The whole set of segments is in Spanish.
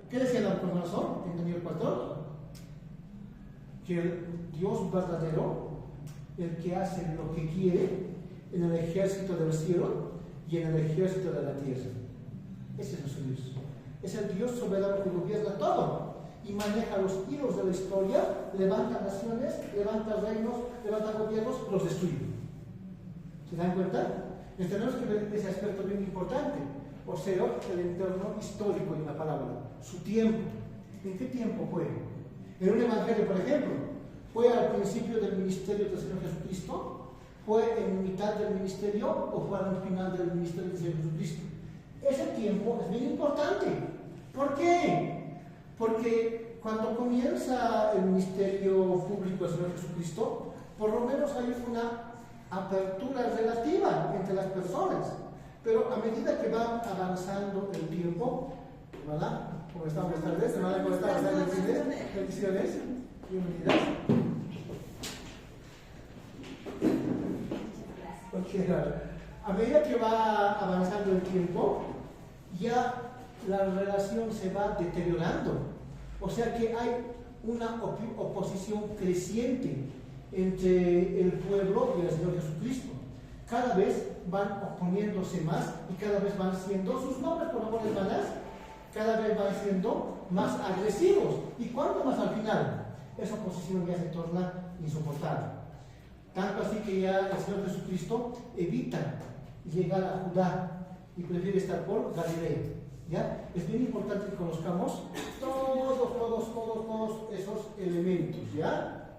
¿Qué decía Nabucodonosor en Daniel 4? Que el Dios verdadero, el que hace lo que quiere en el ejército del cielo y en el ejército de la tierra. Ese es nuestro Dios. Es el Dios soberano que gobierna todo y maneja los hilos de la historia, levanta naciones, levanta reinos, levanta gobiernos, los destruye. ¿Se dan cuenta? Entonces tenemos que ver ese aspecto bien importante, o sea, el entorno histórico de una palabra, su tiempo. ¿En qué tiempo fue? En un evangelio, por ejemplo, ¿fue al principio del ministerio del Señor Jesucristo? ¿Fue en mitad del ministerio o fue al final del ministerio del Señor Jesucristo? Ese tiempo es bien importante. ¿Por qué? Porque cuando comienza el ministerio público del Señor Jesucristo, por lo menos hay una apertura relativa entre las personas. Pero a medida que va avanzando el tiempo, ¿verdad? ¿Cómo están? Buenas tardes, hermana, ¿cómo están? Bendiciones. Bienvenidas. A medida que va avanzando el tiempo, ya la relación se va deteriorando. O sea que hay una oposición creciente entre el pueblo y el Señor Jesucristo. Cada vez van oponiéndose más y cada vez van siendo, sus nombres por favor hermanas, cada vez van siendo más agresivos. ¿Y cuánto más al final? Esa oposición ya se torna insoportable. Tanto así que ya el Señor Jesucristo evita llegar a Judá y prefiere estar por Galilea. ¿Ya? Es bien importante que conozcamos todos esos elementos. ¿Ya?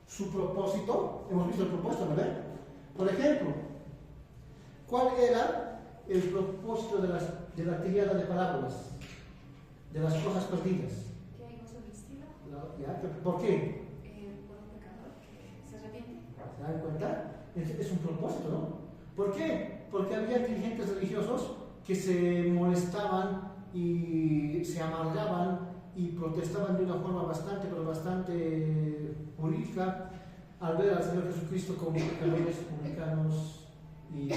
Su propósito, hemos visto el propósito, ¿no ven? Por ejemplo, ¿cuál era el propósito de la tirada de parábolas? De las cosas perdidas. Que hay gozo místico. ¿Ya? ¿Por qué? Por un pecador que se arrepiente. ¿Se dan cuenta? Es un propósito, ¿no? ¿Por qué? Porque había dirigentes religiosos que se molestaban y se amargaban y protestaban de una forma bastante política al ver al Señor Jesucristo como pecadores, publicanos y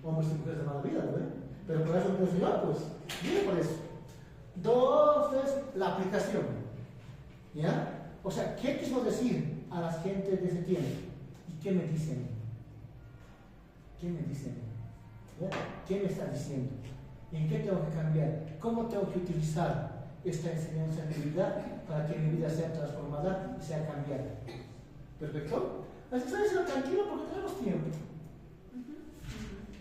hombres y mujeres de mala vida, ¿no? Pero por eso el Señor, pues, viene por eso. Entonces, la aplicación, ¿ya? O sea, ¿qué quiso decir a las gentes de ese tiempo? ¿Y qué me dicen? ¿Qué me dicen? ¿Ya? ¿Qué me está diciendo? ¿En qué tengo que cambiar? ¿Cómo tengo que utilizar esta enseñanza en mi vida para que mi vida sea transformada y sea cambiada? ¿Perfecto? Así que estoy tranquilo porque tenemos tiempo.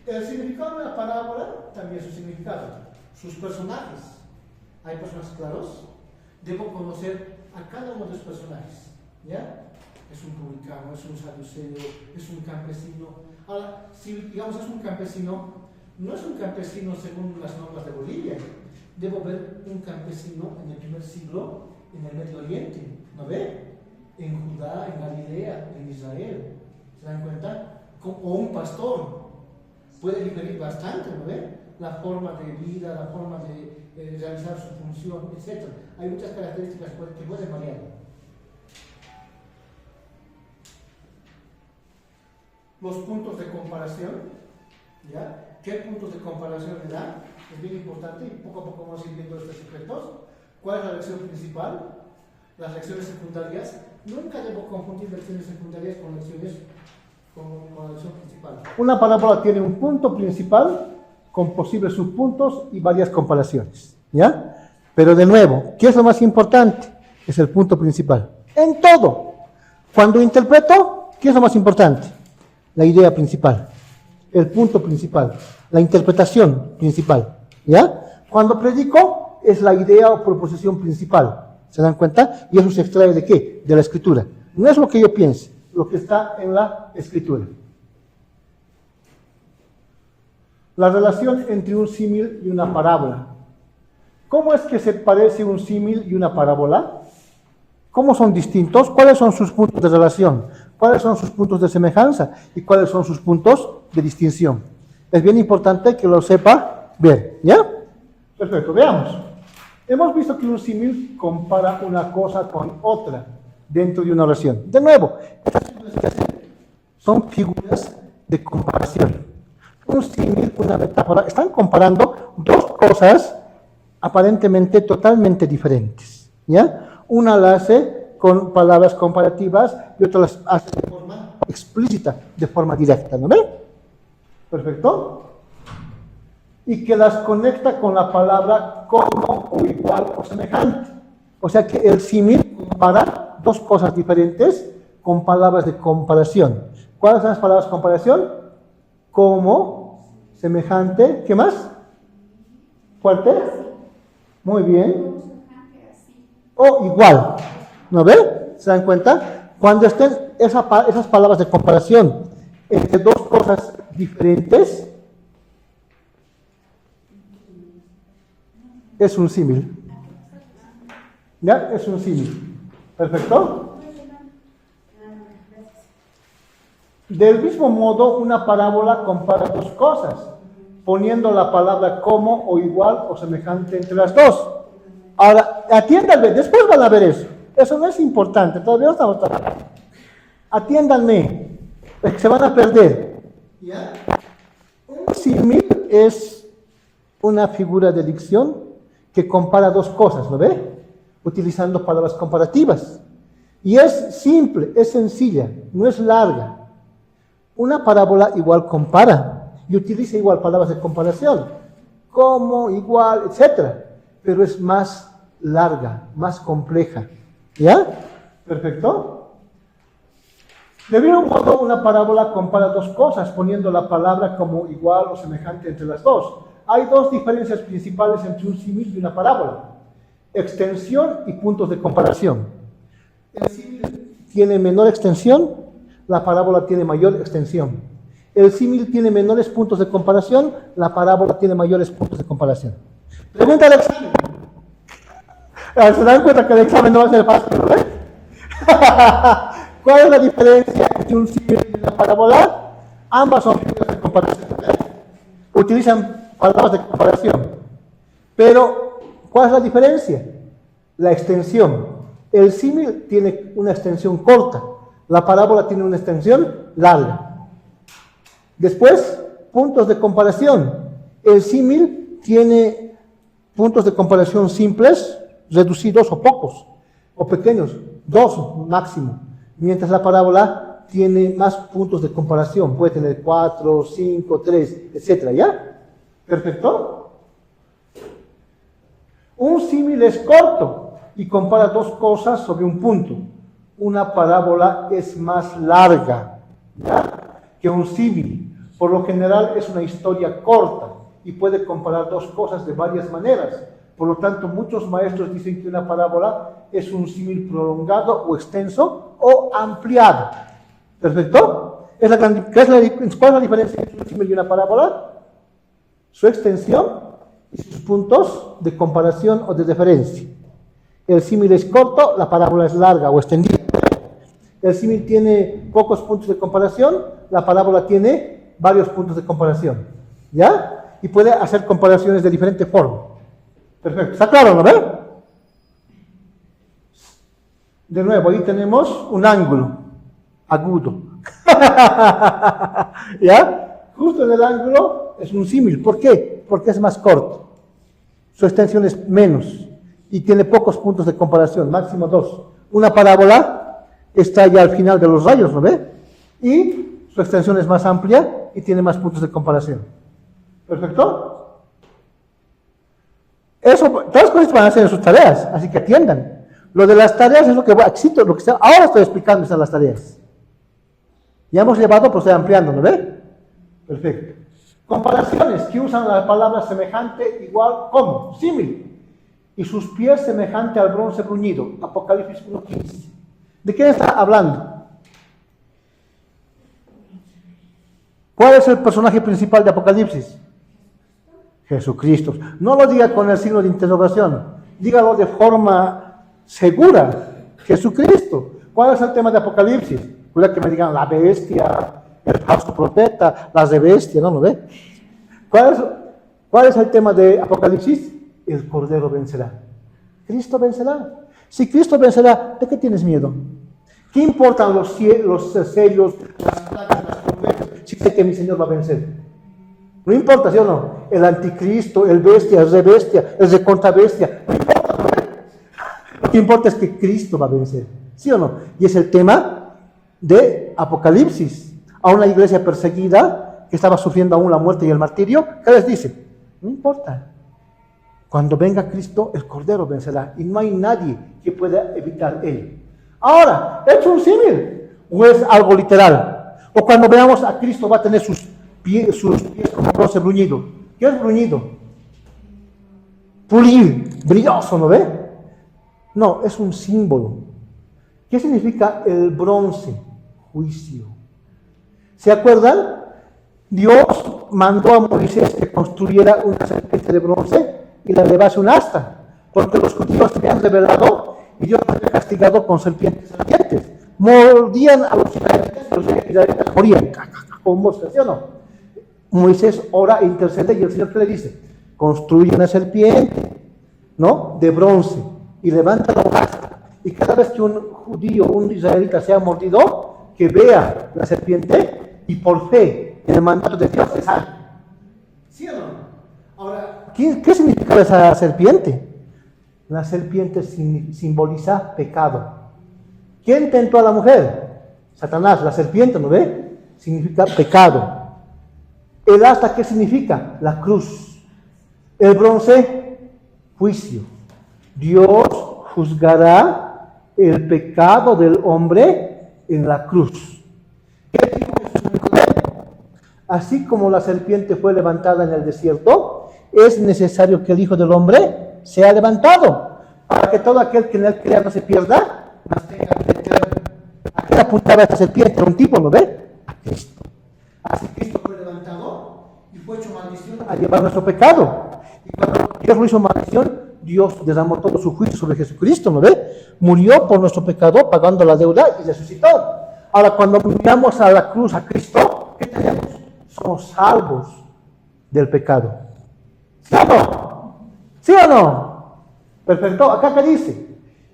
El significado de la parábola, también su significado, sus personajes. ¿Hay personajes claros? Debo conocer a cada uno de los personajes. ¿Ya? Es un publicano, es un saduceo, es un campesino. Ahora, si digamos es un campesino, no es un campesino según las normas de Bolivia. Debo ver un campesino en el primer siglo en el Medio Oriente, ¿no ve? En Judá, en Galilea, en Israel. ¿Se dan cuenta? O un pastor. Puede diferir bastante, ¿no ve? La forma de vida, la forma de realizar su función, etc. Hay muchas características que pueden variar. Los puntos de comparación, ¿ya? ¿Qué puntos de comparación le dan? Es bien importante y poco a poco vamos a ir viendo estos aspectos. ¿Cuál es la lección principal? Las lecciones secundarias. Nunca debo confundir lecciones secundarias con la lección principal. Una parábola tiene un punto principal con posibles subpuntos y varias comparaciones, ¿ya? Pero de nuevo, ¿qué es lo más importante? Es el punto principal. En todo. Cuando interpreto, ¿qué es lo más importante? La idea principal, el punto principal, la interpretación principal, ¿ya? Cuando predico, es la idea o proposición principal, ¿se dan cuenta? Y eso se extrae ¿de qué? De la Escritura. No es lo que yo piense, lo que está en la Escritura. La relación entre un símil y una parábola. ¿Cómo es que se parece un símil y una parábola? ¿Cómo son distintos? ¿Cuáles son sus puntos de relación? ¿Cuáles son sus puntos de semejanza? ¿Y cuáles son sus puntos de distinción? Es bien importante que lo sepa ver, ¿ya? Perfecto, veamos. Hemos visto que un símil compara una cosa con otra dentro de una oración. De nuevo, estas son figuras de comparación. Un símil, una metáfora, están comparando dos cosas aparentemente totalmente diferentes, ¿ya? Una la hace con palabras comparativas y otra las hace de forma explícita, de forma directa, ¿no ve? Perfecto. Y que las conecta con la palabra como o igual o semejante. O sea que el símil compara dos cosas diferentes con palabras de comparación. ¿Cuáles son las palabras de comparación? Como, semejante, ¿qué más? ¿Fuerte? Muy bien. O igual. ¿No ve? ¿Se dan cuenta? Cuando estén esas palabras de comparación entre dos cosas diferentes, es un símil. ¿Ya? Es un símil. ¿Perfecto? Del mismo modo, una parábola compara dos cosas, poniendo la palabra como o igual o semejante entre las dos. Ahora, atiéndanme, después van a ver eso. Eso no es importante, todavía no estamos trabajando. Atiéndanme, porque se van a perder. ¿Ya? Un símil es una figura de dicción que compara dos cosas, ¿lo ve? Utilizando palabras comparativas. Y es simple, es sencilla, no es larga. Una parábola igual compara y utiliza igual palabras de comparación, como, igual, etc. Pero es más larga, más compleja. ¿Ya? ¿Perfecto? De mismo modo, una parábola compara dos cosas, poniendo la palabra como igual o semejante entre las dos. Hay dos diferencias principales entre un símil y una parábola: extensión y puntos de comparación. El símil tiene menor extensión, la parábola tiene mayor extensión. El símil tiene menores puntos de comparación, la parábola tiene mayores puntos de comparación. Pregunta del examen. ¿Se dan cuenta que el examen no va a ser fácil, ¿no? ¿Cuál es la diferencia entre un símil y una parábola? Ambas son figuras de comparación. Utilizan palabras de comparación. Pero, ¿cuál es la diferencia? La extensión. El símil tiene una extensión corta, la parábola tiene una extensión larga. Después, puntos de comparación. El símil tiene puntos de comparación simples, reducidos o pocos, o pequeños, 2 máximo, mientras la parábola tiene más puntos de comparación, puede tener 4, 5, 3, etc. ¿Ya? ¿Perfecto? Un símil es corto y compara dos cosas sobre un punto. Una parábola es más larga, ¿ya?, que un símil. Por lo general es una historia corta y puede comparar dos cosas de varias maneras. Por lo tanto, muchos maestros dicen que una parábola es un símil prolongado o extenso o ampliado. ¿Perfecto? ¿Cuál es la diferencia entre un símil y una parábola? Su extensión y sus puntos de comparación o de referencia. El símil es corto, la parábola es larga o extendida. El símil tiene pocos puntos de comparación, la parábola tiene varios puntos de comparación. ¿Ya? Y puede hacer comparaciones de diferente forma. Perfecto. ¿Está claro, no ve? De nuevo, ahí tenemos un ángulo agudo. ¿Ya? Justo en el ángulo es un símil. ¿Por qué? Porque es más corto. Su extensión es menos y tiene pocos puntos de comparación, máximo 2. Una parábola está ya al final de los rayos, ¿no ve? Y su extensión es más amplia y tiene más puntos de comparación. ¿Perfecto? Eso, todas las cosas van a hacer en sus tareas, así que atiendan. Lo de las tareas es lo que ahora estoy explicando, son las tareas. Ya hemos llevado, pero estoy ampliando, ¿no ve? Perfecto. Comparaciones que usan la palabra semejante, igual, como, símil. Y sus pies semejante al bronce bruñido. Apocalipsis 1:15. ¿De quién está hablando? ¿Cuál es el personaje principal de Apocalipsis? Jesucristo. No lo diga con el signo de interrogación, dígalo de forma segura. Jesucristo. ¿Cuál es el tema de Apocalipsis? Puede que me digan la bestia, el falso profeta, las de bestia, ¿no lo ve? ¿Cuál es el tema de Apocalipsis? El Cordero vencerá. Cristo vencerá. Si Cristo vencerá, ¿de qué tienes miedo? ¿Qué importan los sellos, las placas, las trompetas, si sé que mi Señor va a vencer? No importa, ¿sí o no? El anticristo, el bestia, el rebestia, el recontrabestia. No importa, ¿no? Lo que importa es que Cristo va a vencer. ¿Sí o no? Y es el tema de Apocalipsis. A una iglesia perseguida que estaba sufriendo aún la muerte y el martirio, ¿qué les dice? No importa. Cuando venga Cristo, el Cordero vencerá. Y no hay nadie que pueda evitar él. Ahora, ¿es un símil o es algo literal? O cuando veamos a Cristo va a tener sus pies como bronce bruñido. ¿Qué es bruñido? Pulir, brilloso, ¿no ve? No, es un símbolo. ¿Qué significa el bronce? Juicio. ¿Se acuerdan? Dios mandó a Moisés que construyera una serpiente de bronce y la llevase un asta, porque los judíos se habían rebelado y Dios los había castigado con serpientes ardientes. Mordían a los israelitas y los israelitas morían con moscas, ¿sí o no? Moisés ora e intercede y el Señor ¿qué le dice? Construye una serpiente, ¿no? De bronce y levántala un asta. Y cada vez que un judío, un israelita sea mordido, que vea la serpiente y por fe en el mandato de Dios se salve. ¿Sí o no? Ahora, ¿qué significa esa serpiente? La serpiente simboliza pecado. ¿Quién tentó a la mujer? Satanás, la serpiente, ¿no ve? Significa pecado. ¿El asta qué significa? La cruz. El bronce, juicio. Dios juzgará el pecado del hombre en la cruz. ¿Qué dijo Jesús a Nicodemo? Así como la serpiente fue levantada en el desierto, es necesario que el Hijo del Hombre sea levantado, para que todo aquel que en él crea no se pierda, mas tenga vida eterna. ¿A qué apuntaba esta serpiente? ¿Un tipo, no ve? A Cristo. Así Cristo fue levantado y fue hecho maldición a llevar nuestro pecado. Y cuando Dios lo hizo maldición, Dios derramó todo su juicio sobre Jesucristo, ¿no ve? Murió por nuestro pecado, pagando la deuda y resucitó. Ahora, cuando miramos a la cruz, a Cristo, ¿qué tenemos? Somos salvos del pecado. ¿Sí o no? ¿Sí o no? Perfecto. Acá que dice,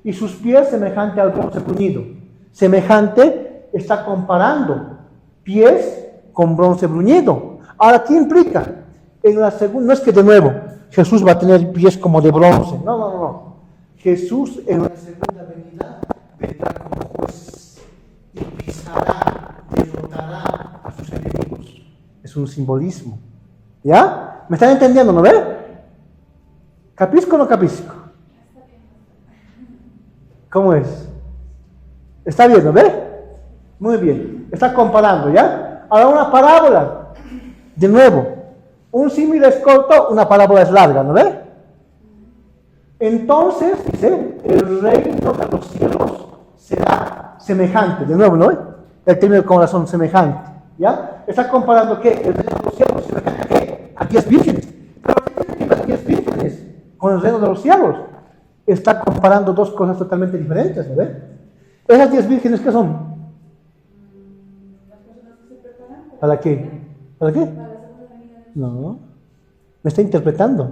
y sus pies semejante al bronce bruñido. Semejante está comparando pies con bronce bruñido. Ahora, ¿qué implica? En la segunda, no es que de nuevo Jesús va a tener pies como de bronce. No. Jesús en la segunda venida vendrá como juez y pisará, derrotará a sus enemigos. Es un simbolismo. ¿Ya? ¿Me están entendiendo, no ve? ¿Capisco o no capisco? ¿Cómo es? ¿Está bien, no ve? Muy bien. Está comparando, ¿ya? Ahora una parábola. De nuevo. Un símil es corto, una parábola es larga, ¿no ve? Entonces, dice, el reino de los cielos será semejante. De nuevo, ¿no ve? El término de corazón, semejante. ¿Ya? Está comparando ¿qué? El reino de los cielos semejante a ¿qué? A 10 vírgenes. Pero ¿qué tiene que ver las 10 vírgenes con el reino de los cielos? Está comparando dos cosas totalmente diferentes, ¿no ve? ¿Esas 10 vírgenes qué son? ¿Para qué? ¿Para qué? No, me está interpretando.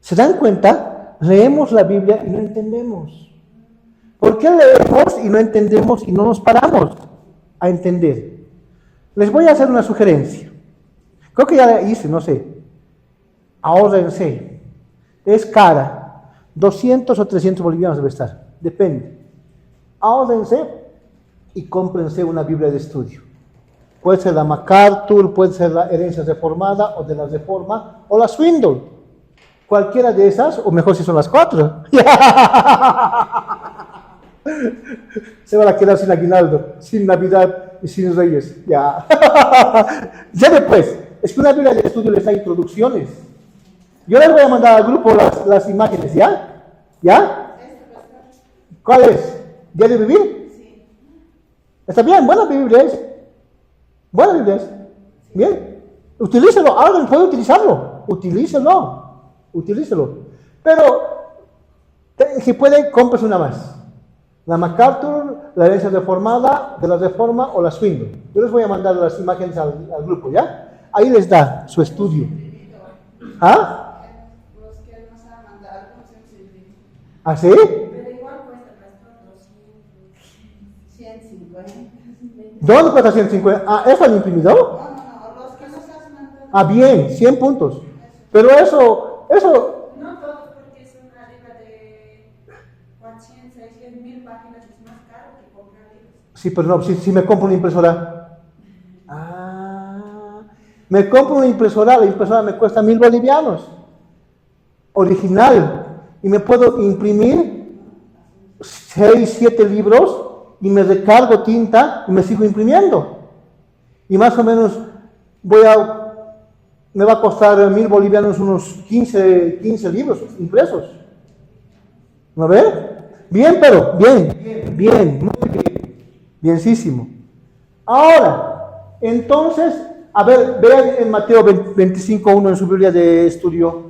¿Se dan cuenta? Leemos la Biblia y no entendemos. ¿Por qué leemos y no entendemos y no nos paramos a entender? Les voy a hacer una sugerencia. Creo que ya la hice, no sé. Ahórrense. Es cara. 200 o 300 bolivianos debe estar. Depende. Ahórrense y cómprense una Biblia de estudio. Puede ser la MacArthur, puede ser la Herencia Reformada, o de la Reforma, o la Swindoll. Cualquiera de esas, o mejor si son las 4. Se van a quedar sin aguinaldo, sin Navidad y sin Reyes. Ya. Ya después, es que una Biblia de estudio les da introducciones. Yo les voy a mandar al grupo las imágenes, ¿ya? ¿Ya? ¿Cuál es? ¿Diario vivir? Sí. ¿Está bien? Buena Biblia es. Buena Biblia es. Bien. Utilícelo. Alguien puede utilizarlo. Utilícelo. Pero, si puede, compres una más. La MacArthur, la Herencia Reformada, de la Reforma o la Swindoll. Yo les voy a mandar las imágenes al grupo, ¿ya? Ahí les da su estudio. ¿Ah? Los que nos han mandado, ¿Ah, sí? pero igual cuesta más 150. ¿Dónde cuesta 150? Ah, ¿eso lo imprimido? No, los que nos has Ah, bien, 100 puntos. Pero eso, No todos, porque es una libra de 400, 600.000 páginas, es más caro que comprar libros. sí, pero no, si me compro una impresora. Me compro una impresora, la impresora me cuesta 1,000 bolivianos. Original. Y me puedo imprimir 6, 7 libros y me recargo tinta y me sigo imprimiendo. Y más o menos me va a costar 1,000 bolivianos unos 15 libros impresos. ¿No ve? Bien, pero, bien, muy bien. Bienísimo. Ahora, entonces, a ver, vean en Mateo 25:1 en su Biblia de estudio.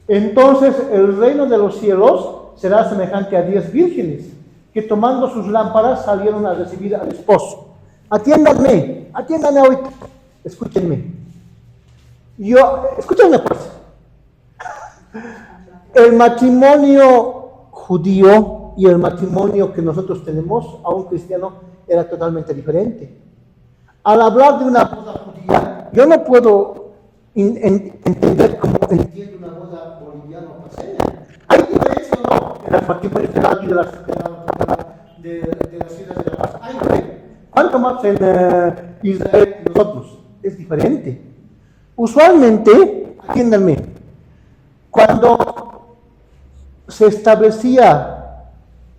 Entonces, el reino de los cielos será semejante a 10 vírgenes que tomando sus lámparas salieron a recibir al esposo. Atiéndanme ahorita, escúchenme. Escúchenme pues. El matrimonio judío y el matrimonio que nosotros tenemos a un cristiano era totalmente diferente. Al hablar de una boda judía, yo no puedo entender cómo entiende una boda boliviana o paseña. ¿Hay diferencia o no? En las matrimonios de las islas de La Paz. ¿Hay diferencia? ¿Cuánto más en Israel y nosotros? Es diferente. Usualmente, atiéndanme, cuando se establecía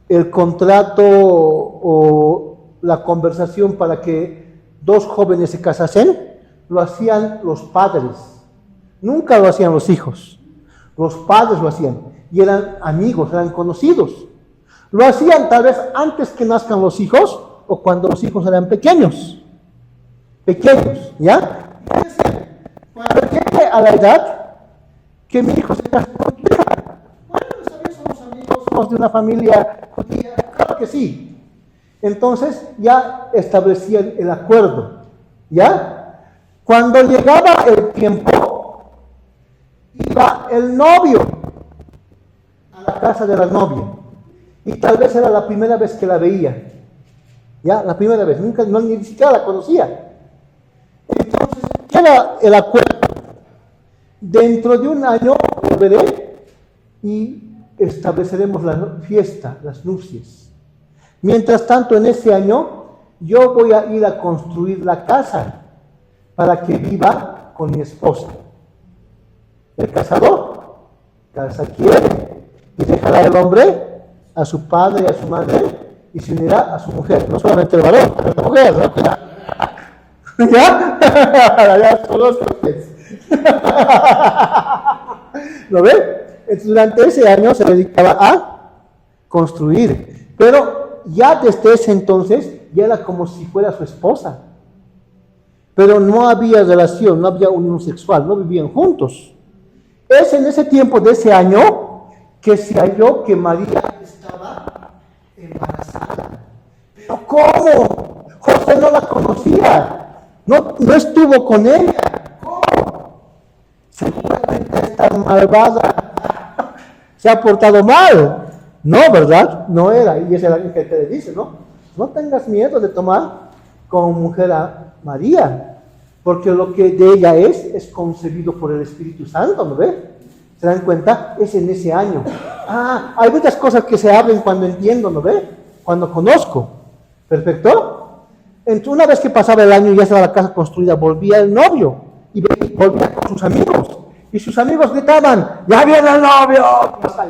el contrato o la conversación para que dos jóvenes se casasen, lo hacían los padres, nunca lo hacían los hijos, los padres lo hacían, y eran amigos, eran conocidos, lo hacían tal vez antes que nazcan los hijos, o cuando los hijos eran pequeños, ¿ya? Cuando llegue a la edad que mi hijo se case con tu hija, bueno, ¿sabes? Somos amigos, somos de una familia judía, claro que sí. Entonces ya establecían el acuerdo, ¿ya? Cuando llegaba el tiempo, iba el novio a la casa de la novia, y tal vez era la primera vez que la veía, ¿ya? La primera vez, nunca, ni siquiera la conocía. Entonces, ¿qué era el acuerdo? Dentro de un año volveré y estableceremos la fiesta, las nupcias. Mientras tanto, en ese año, yo voy a ir a construir la casa para que viva con mi esposa. El cazador, casa quiere, y dejará el hombre a su padre y a su madre y se unirá a su mujer. No solamente el varón, pero la mujer, ¿no? ¿Ya? Ya conozco ustedes. ¿Lo ven? Entonces, durante ese año se dedicaba a construir. Pero ya desde ese entonces, ya era como si fuera su esposa. Pero no había relación, no había unión sexual, no vivían juntos. Es en ese tiempo de ese año que se halló que María estaba embarazada. ¿Pero cómo? José no la conocía. No estuvo con ella. ¿Cómo? Seguramente esta malvada se ha portado mal. No, ¿verdad? No era. Y es el ángel que le dice, ¿no? No tengas miedo de tomar como mujer a María, porque lo que de ella es concebido por el Espíritu Santo, ¿no ve? ¿Se dan cuenta? Es en ese año. Hay muchas cosas que se abren cuando entiendo, ¿no ve? Cuando conozco. ¿Perfecto? Entonces, una vez que pasaba el año y ya estaba la casa construida, volvía el novio y volvía con sus amigos. Y sus amigos gritaban, ¡ya viene el novio!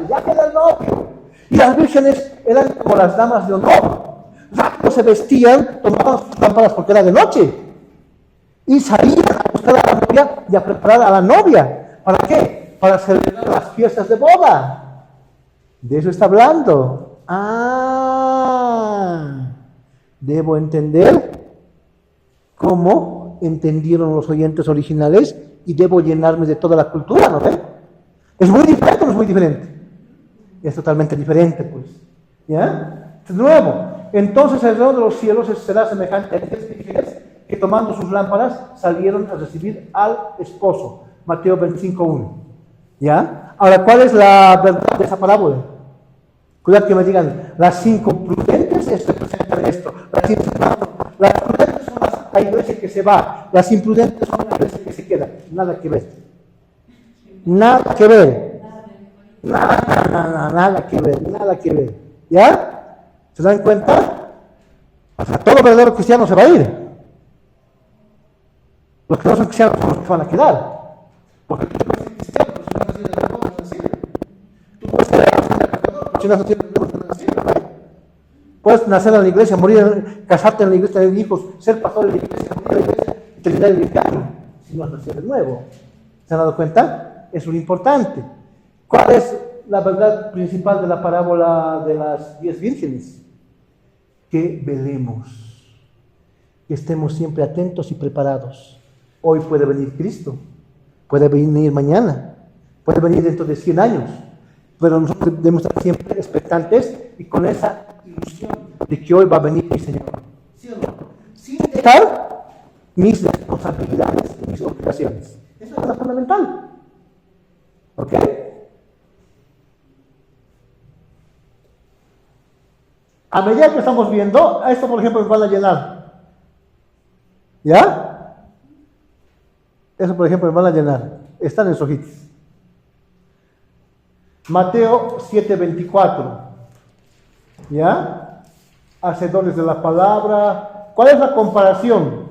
¡Ya viene el novio! Y las vírgenes eran como las damas de honor. Rápido se vestían, tomaban sus lámparas porque era de noche. Y salían a buscar a la novia y a preparar a la novia. ¿Para qué? Para celebrar las fiestas de boda. De eso está hablando. Debo entender cómo entendieron los oyentes originales y debo llenarme de toda la cultura, ¿no ve? ¿Es muy diferente o no es muy diferente? Es totalmente diferente, pues. ¿Ya? De nuevo, entonces el reino de los cielos será semejante a 10 vírgenes que tomando sus lámparas salieron a recibir al esposo. Mateo 25:1. ¿Ya? Ahora, ¿cuál es la verdad de esa parábola? Cuidado que me digan, las 5 prudentes representan esto. Las prudentes son la iglesia que se va, las imprudentes son la iglesia que se queda. siquiera, nada que ver. Nada que ver. Nada que ver, nada que ver. ¿Ya? ¿Se dan cuenta? O sea, todo verdadero cristiano se va a ir. Los que no son cristianos son los que se van a quedar. Porque tú puedes ser cristiano, pero si no has nacido de nuevo, no has nacido. Tú puedes ser pecador, pero si no has nacido de nuevo, no has nacido. Puedes nacer en la iglesia, morir, casarte en la iglesia, tener hijos, ser pastor en la iglesia, morir en la iglesia y terminar en el infierno. Si no has nacido de nuevo. ¿Se han dado cuenta? Es lo importante. ¿Cuál es la verdad principal de la parábola de las 10 vírgenes? Que velemos, que estemos siempre atentos y preparados. Hoy puede venir Cristo, puede venir mañana, puede venir dentro de 100 años, pero nosotros debemos estar siempre expectantes y con esa ilusión de que hoy va a venir mi Señor. ¿Sí o no? Sin dejar mis responsabilidades y mis obligaciones. Eso es lo fundamental. ¿Ok? A medida que estamos viendo, a esto por ejemplo me van a llenar. ¿Ya? Eso por ejemplo me van a llenar. Están en sus hojitas. Mateo 7:24. ¿Ya? Hacedores de la palabra. ¿Cuál es la comparación?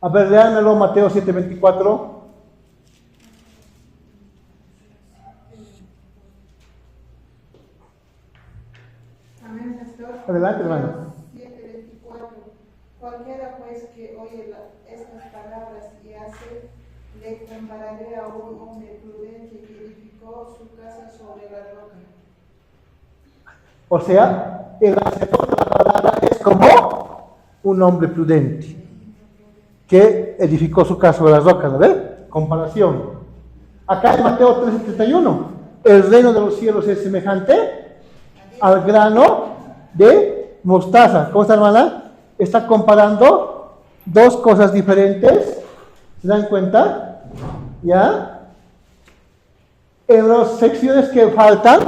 A ver, léanmelo, Mateo 7:24. Amén, pastor. Adelante, hermano. 7:24. Cualquiera pues que oye estas palabras y hace, le compararé a un hombre prudente que edificó su casa sobre la roca. O sea, el hacedor de la palabra es como un hombre prudente que edificó su casa sobre las rocas, ¿no ve? Comparación. Acá en Mateo 13:31, el reino de los cielos es semejante al grano de mostaza. ¿Cómo está, hermana? Está comparando dos cosas diferentes. ¿Se dan cuenta? ¿Ya? En las secciones que faltan,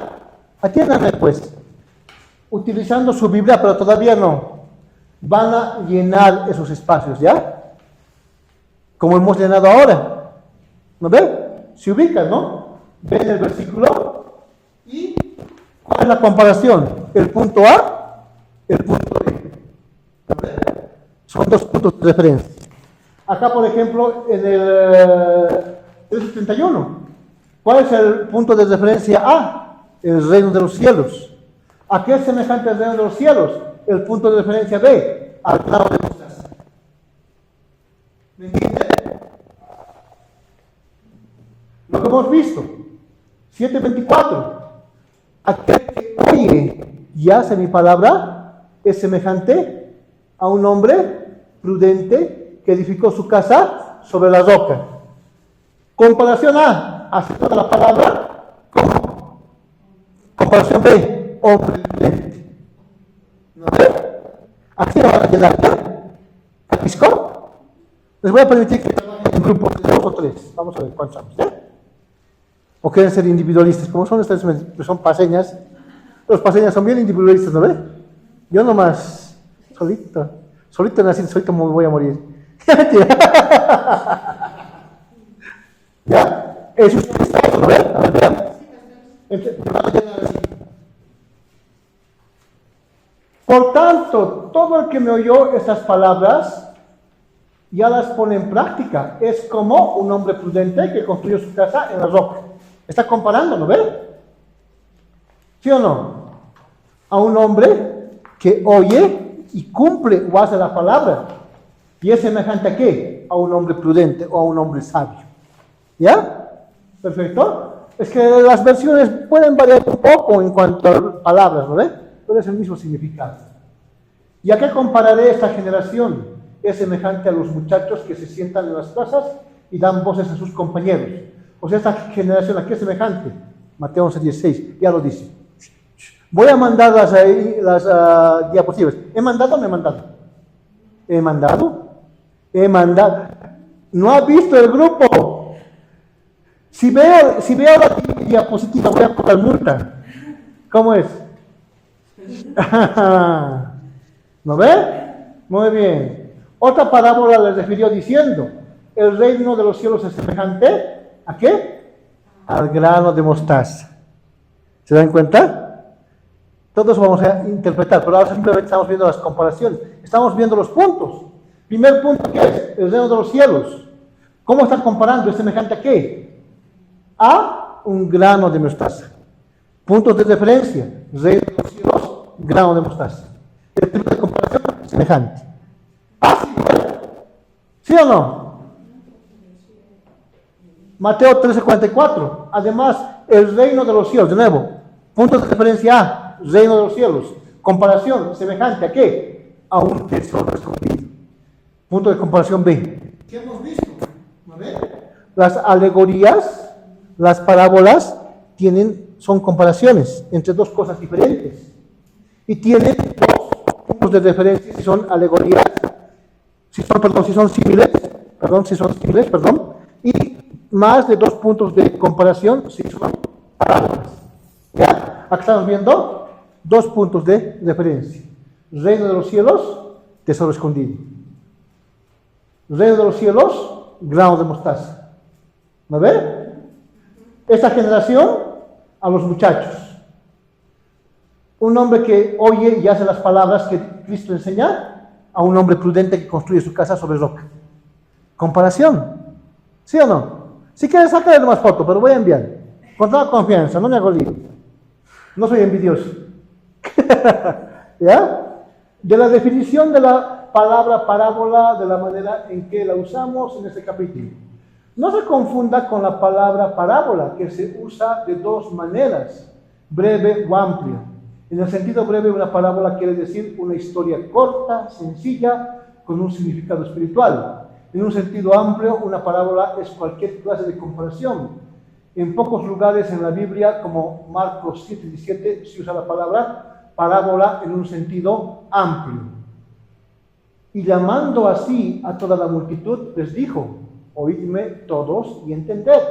atiéndanme pues, utilizando su Biblia, pero todavía no, van a llenar esos espacios, ¿ya? Como hemos llenado ahora. ¿No ven? Se ubican, ¿no? Ven el versículo y ¿cuál es la comparación? El punto A, el punto B. Son dos puntos de referencia. Acá, por ejemplo, en el 371, ¿cuál es el punto de referencia A? El reino de los cielos. ¿A qué es semejante el reino de los cielos? El punto de referencia B, al grano de mostaza. ¿Me entienden? Lo que hemos visto, 7:24. Aquel que oye y hace mi palabra es semejante a un hombre prudente que edificó su casa sobre la roca. Comparación A, hacedor de la palabra, ¿cómo? Comparación B, hombre prudente. ¿No ve? Aquí lo van a llenar, ¿ya? ¿Capisco? Les voy a permitir que trabajen en grupos de 2 o 3. Vamos a ver cuántos somos, ¿ya? ¿O quieren ser individualistas? Como son ustedes, son paseñas. Los paseñas son bien individualistas, ¿no ve? Yo nomás, solito nací, solito me voy a morir. ¿Ya? Eso es ¿no ve? A ver, vean. Por tanto, todo el que me oyó estas palabras ya las pone en práctica. Es como un hombre prudente que construyó su casa en la roca. Está comparando, ¿no ve? ¿Sí o no? A un hombre que oye y cumple o hace la palabra. ¿Y es semejante a qué? A un hombre prudente o a un hombre sabio. ¿Ya? ¿Perfecto? Es que las versiones pueden variar un poco en cuanto a palabras, ¿no ve? Pero es el mismo significado. ¿Y a qué compararé esta generación? Es semejante a los muchachos que se sientan en las plazas y dan voces a sus compañeros. O sea, esta generación aquí es semejante. Mateo 11:16, ya lo dice. Voy a mandar las diapositivas. ¿He mandado o no he mandado? ¿He mandado? He mandado. ¿No ha visto el grupo? Si veo la diapositiva, voy a cobrar multa. ¿Cómo es? ¿No ve? Muy bien. Otra parábola les refirió diciendo: el reino de los cielos es semejante ¿a qué? Al grano de mostaza. ¿Se dan cuenta? Todo eso vamos a interpretar, pero ahora simplemente estamos viendo las comparaciones. Estamos viendo los puntos. Primer punto, ¿qué es? El reino de los cielos. ¿Cómo está comparando? ¿Es semejante a qué? A un grano de mostaza. Puntos de referencia. Reino de los cielos, grano de mostaza. El tipo de comparación es semejante. ¿Sí o no? Mateo 13:44. Además, el reino de los cielos, de nuevo, punto de referencia A, reino de los cielos. Comparación, semejante a qué? A un tesoro escondido. Punto de comparación B. ¿Qué hemos visto? A ver. Las alegorías, las parábolas, son comparaciones entre dos cosas diferentes. Y tienen dos puntos de referencia si son alegorías, si son símiles, y más de dos puntos de comparación si son parábolas. ¿Ya? Aquí estamos viendo dos puntos de referencia. Reino de los cielos, tesoro escondido. Reino de los cielos, grano de mostaza. ¿A ver? Esta generación, a los muchachos. Un hombre que oye y hace las palabras que Cristo enseña, a un hombre prudente que construye su casa sobre roca. Comparación. ¿Sí o no? Si quieres sacarle más foto, pero voy a enviar. Con toda confianza, no me hago lío. No soy envidioso. ¿Ya? De la definición de la palabra parábola, de la manera en que la usamos en este capítulo. No se confunda con la palabra parábola, que se usa de dos maneras, breve o amplia. En el sentido breve, una parábola quiere decir una historia corta, sencilla, con un significado espiritual. En un sentido amplio, una parábola es cualquier clase de comparación. En pocos lugares en la Biblia, como Marcos 7:17, se usa la palabra parábola en un sentido amplio. Y llamando así a toda la multitud, les dijo: oídme todos y entended.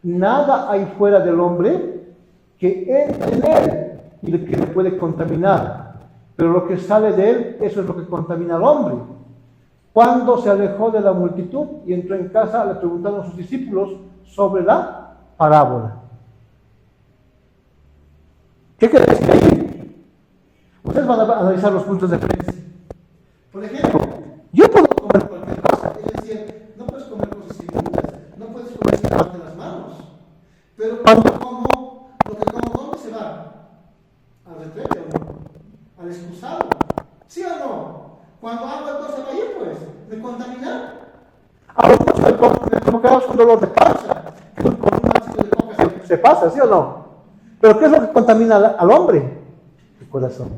Nada hay fuera del hombre que entre en él y que le puede contaminar. Pero lo que sale de él, eso es lo que contamina al hombre. Cuando se alejó de la multitud y entró en casa, le preguntaron a sus discípulos sobre la parábola. ¿Qué quiere decir ahí? Ustedes van a analizar los puntos de referencia. Por ejemplo, Yo puedo comer cualquier cosa. Es decir, no puedes comer cosas inmundas, no puedes comer sin lavarte las manos. Pero lo que como, ¿dónde se va? Al retrete o no, al excusado. ¿Sí o no? Cuando hago esto se va a ir, pues, me contamina. ahora como quedamos con dolor de panza, con un ácido de coca se pasa, ¿sí o no? Pero ¿qué es lo que contamina al hombre? El corazón.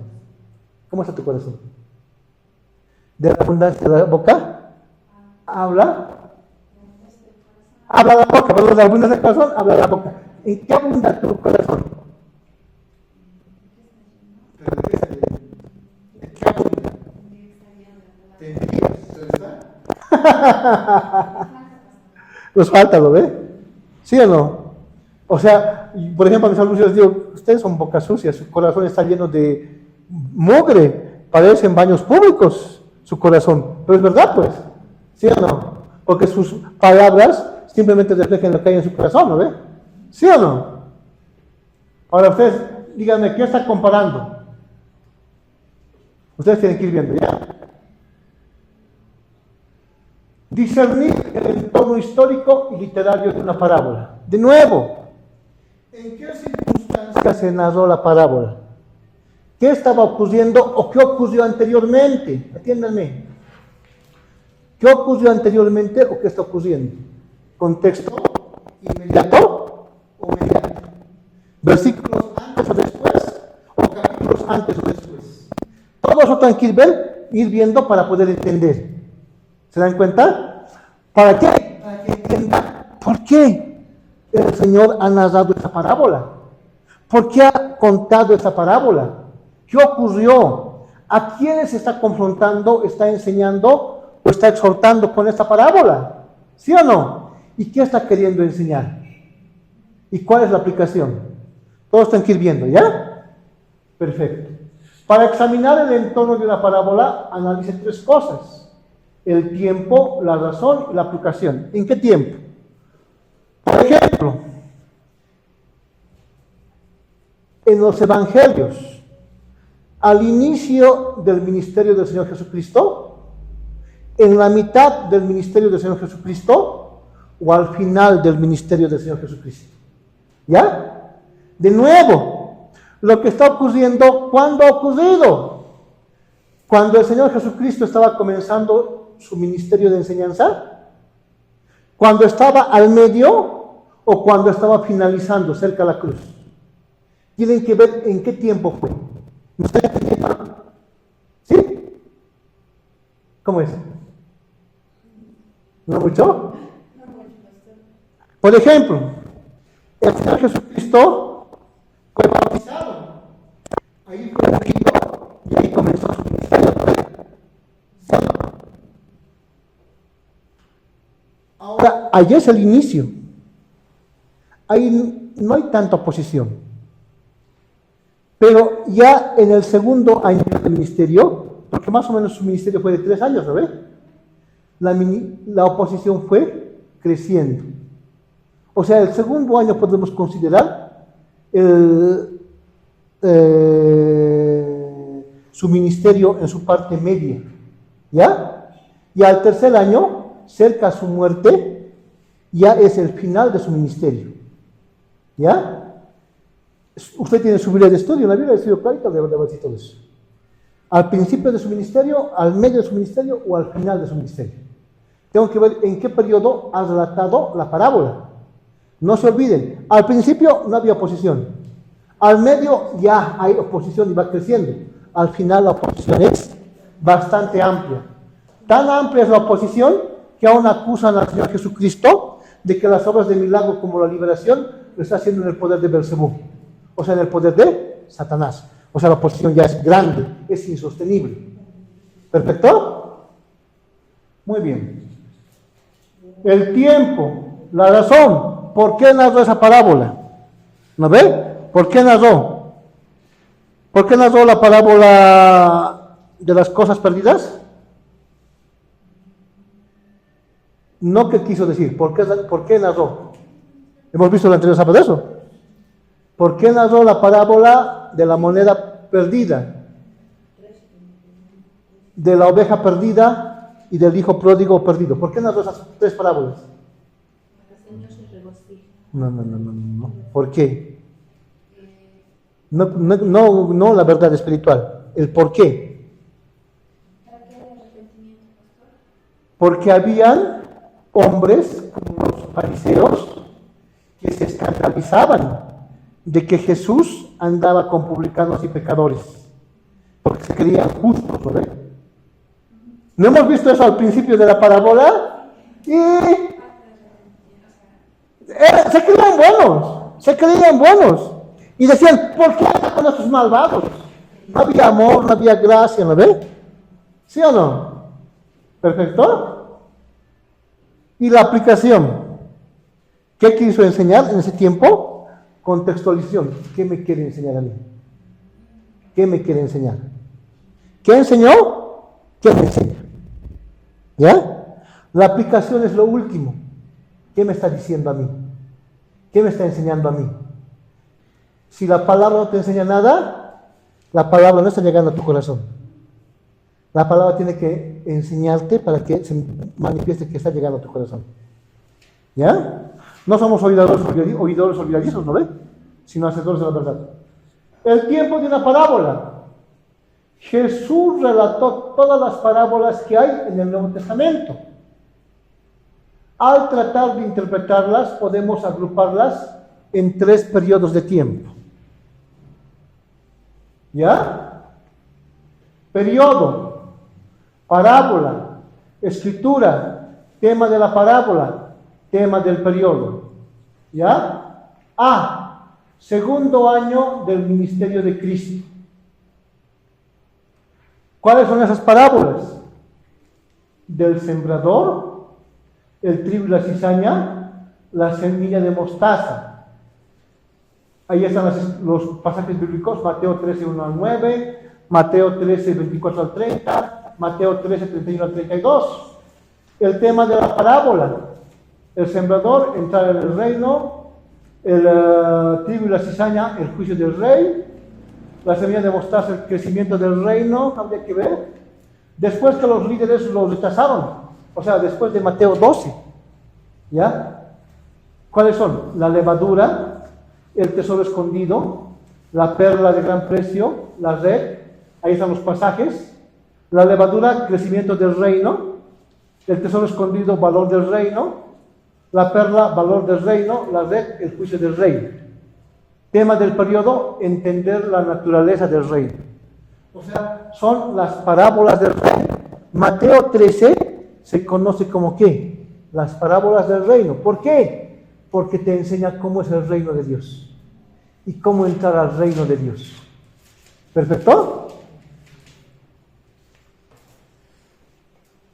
¿Cómo está tu corazón? De la abundancia de la boca habla la boca, pero de la abundancia del corazón habla la boca. ¿En qué abunda tu corazón? ¿En qué abunda? ¿Te entiendes? ¿Está? Nos falta, ¿lo ve? ¿Sí o no? O sea, por ejemplo, a mis alumnos les digo: ustedes son boca sucia, su corazón está lleno de mugre, parecen baños públicos su corazón. Pero es verdad, pues, ¿sí o no? Porque sus palabras simplemente reflejan lo que hay en su corazón, ¿no ve? ¿Sí o no? Ahora ustedes, díganme, ¿qué está comparando? Ustedes tienen que ir viendo, ¿ya? Discernir el entorno histórico y literario de una parábola. De nuevo, ¿en qué circunstancias se narró la parábola? ¿Qué estaba ocurriendo o qué ocurrió anteriormente? Atiéndanme. ¿Qué ocurrió anteriormente o qué está ocurriendo? ¿Contexto inmediato o mediato? ¿Versículos antes o después? ¿O capítulos antes o después? Todo eso tienen que ir viendo para poder entender. ¿Se dan cuenta? ¿Para qué? Para que entiendan por qué el Señor ha narrado esta parábola. ¿Por qué ha contado esta parábola? ¿Qué ocurrió? ¿A quiénes está confrontando, está enseñando o está exhortando con esta parábola? ¿Sí o no? ¿Y qué está queriendo enseñar? ¿Y cuál es la aplicación? Todos tienen que ir viendo, ¿ya? Perfecto. Para examinar el entorno de una parábola, analice tres cosas. el tiempo, la razón y la aplicación. ¿En qué tiempo? Por ejemplo, en los evangelios, al inicio del ministerio del Señor Jesucristo, en la mitad del ministerio del Señor Jesucristo o al final del ministerio del Señor Jesucristo. ¿Ya? De nuevo, lo que está ocurriendo, ¿cuándo ha ocurrido? Cuando el Señor Jesucristo estaba comenzando su ministerio de enseñanza, cuando estaba al medio o cuando estaba finalizando cerca de la cruz. Tienen que ver en qué tiempo fue. ¿Me están entendiendo? ¿Sí? ¿Cómo es? ¿No mucho? Por ejemplo, el Señor Jesucristo fue bautizado. Ahí fue ungido y ahí comenzó su ministerio. Ahora, allí es el inicio. Ahí no hay tanta oposición. Pero ya en el segundo año del ministerio, porque más o menos su ministerio fue de 3 años, ¿no ve? La oposición fue creciendo. O sea, el segundo año podemos considerar su ministerio en su parte media, ¿ya? Y al tercer año, cerca a su muerte, ya es el final de su ministerio, ¿ya? Usted tiene su Biblia de estudio, la Biblia de estudio clarita le va a decir todo eso. Al principio de su ministerio, al medio de su ministerio o al final de su ministerio. Tengo que ver en qué periodo ha relatado la parábola. No se olviden, al principio no había oposición. Al medio ya hay oposición y va creciendo. Al final la oposición es bastante amplia. Tan amplia es la oposición que aún acusan al Señor Jesucristo de que las obras de milagro como la liberación lo está haciendo en el poder de Belcebú. O sea, en el poder de Satanás. O sea, la oposición ya es grande, es insostenible. ¿Perfecto? Muy bien. El tiempo, la razón, ¿por qué narró esa parábola? ¿No ve? ¿Por qué narró? ¿Por qué narró la parábola de las cosas perdidas? No, ¿qué quiso decir? ¿Por qué narró? Hemos visto la anterior sábado eso. ¿Por qué narró la parábola de la moneda perdida? De la oveja perdida y del hijo pródigo perdido. ¿Por qué narró esas 3 parábolas? No. ¿Por qué? No la verdad espiritual. El por qué. Porque habían hombres como los fariseos que se escandalizaban de que Jesús andaba con publicanos y pecadores, porque se creían justos, ¿no ve? ¿No hemos visto eso al principio de la parábola? Y se creían buenos, y decían, ¿por qué anda con estos malvados? No había amor, no había gracia, ¿no ve? ¿Sí o no? ¿Perfecto? Y la aplicación, ¿qué quiso enseñar en ese tiempo? Contextualización. ¿Qué me quiere enseñar a mí? ¿Qué me quiere enseñar? ¿Qué enseñó? ¿Qué me enseña? ¿Ya? La aplicación es lo último. ¿Qué me está diciendo a mí? ¿Qué me está enseñando a mí? Si la palabra no te enseña nada, la palabra no está llegando a tu corazón. La palabra tiene que enseñarte para que se manifieste que está llegando a tu corazón. ¿Ya? No somos oidores olvidadizos, ¿no ve? Sino hacedores de la verdad. El tiempo de una parábola. Jesús relató todas las parábolas que hay en el Nuevo Testamento. Al tratar de interpretarlas, podemos agruparlas en 3 periodos de tiempo. ¿Ya? Periodo, parábola, escritura, tema de la parábola, tema del periodo. ¿Ya? Segundo año del ministerio de Cristo. ¿Cuáles son esas parábolas? Del sembrador, el trigo y la cizaña, la semilla de mostaza. Ahí están los pasajes bíblicos, Mateo 13, 1 al 9, Mateo 13, 24 al 30, Mateo 13, 31 al 32. El tema de la parábola, el sembrador, entrar en el reino, el trigo y la cizaña, el juicio del rey, la semilla de mostaza, el crecimiento del reino, habría que ver. Después que los líderes los rechazaron, o sea, después de Mateo 12, ¿ya? ¿Cuáles son? La levadura, el tesoro escondido, la perla de gran precio, la red, ahí están los pasajes. La levadura, crecimiento del reino, el tesoro escondido, valor del reino, la perla, valor del reino, la red, el juicio del rey. Tema del periodo, entender la naturaleza del reino. O sea, son las parábolas del reino. Mateo 13 se conoce como ¿qué? Las parábolas del reino. ¿Por qué? Porque te enseña cómo es el reino de Dios y cómo entrar al reino de Dios. ¿Perfecto?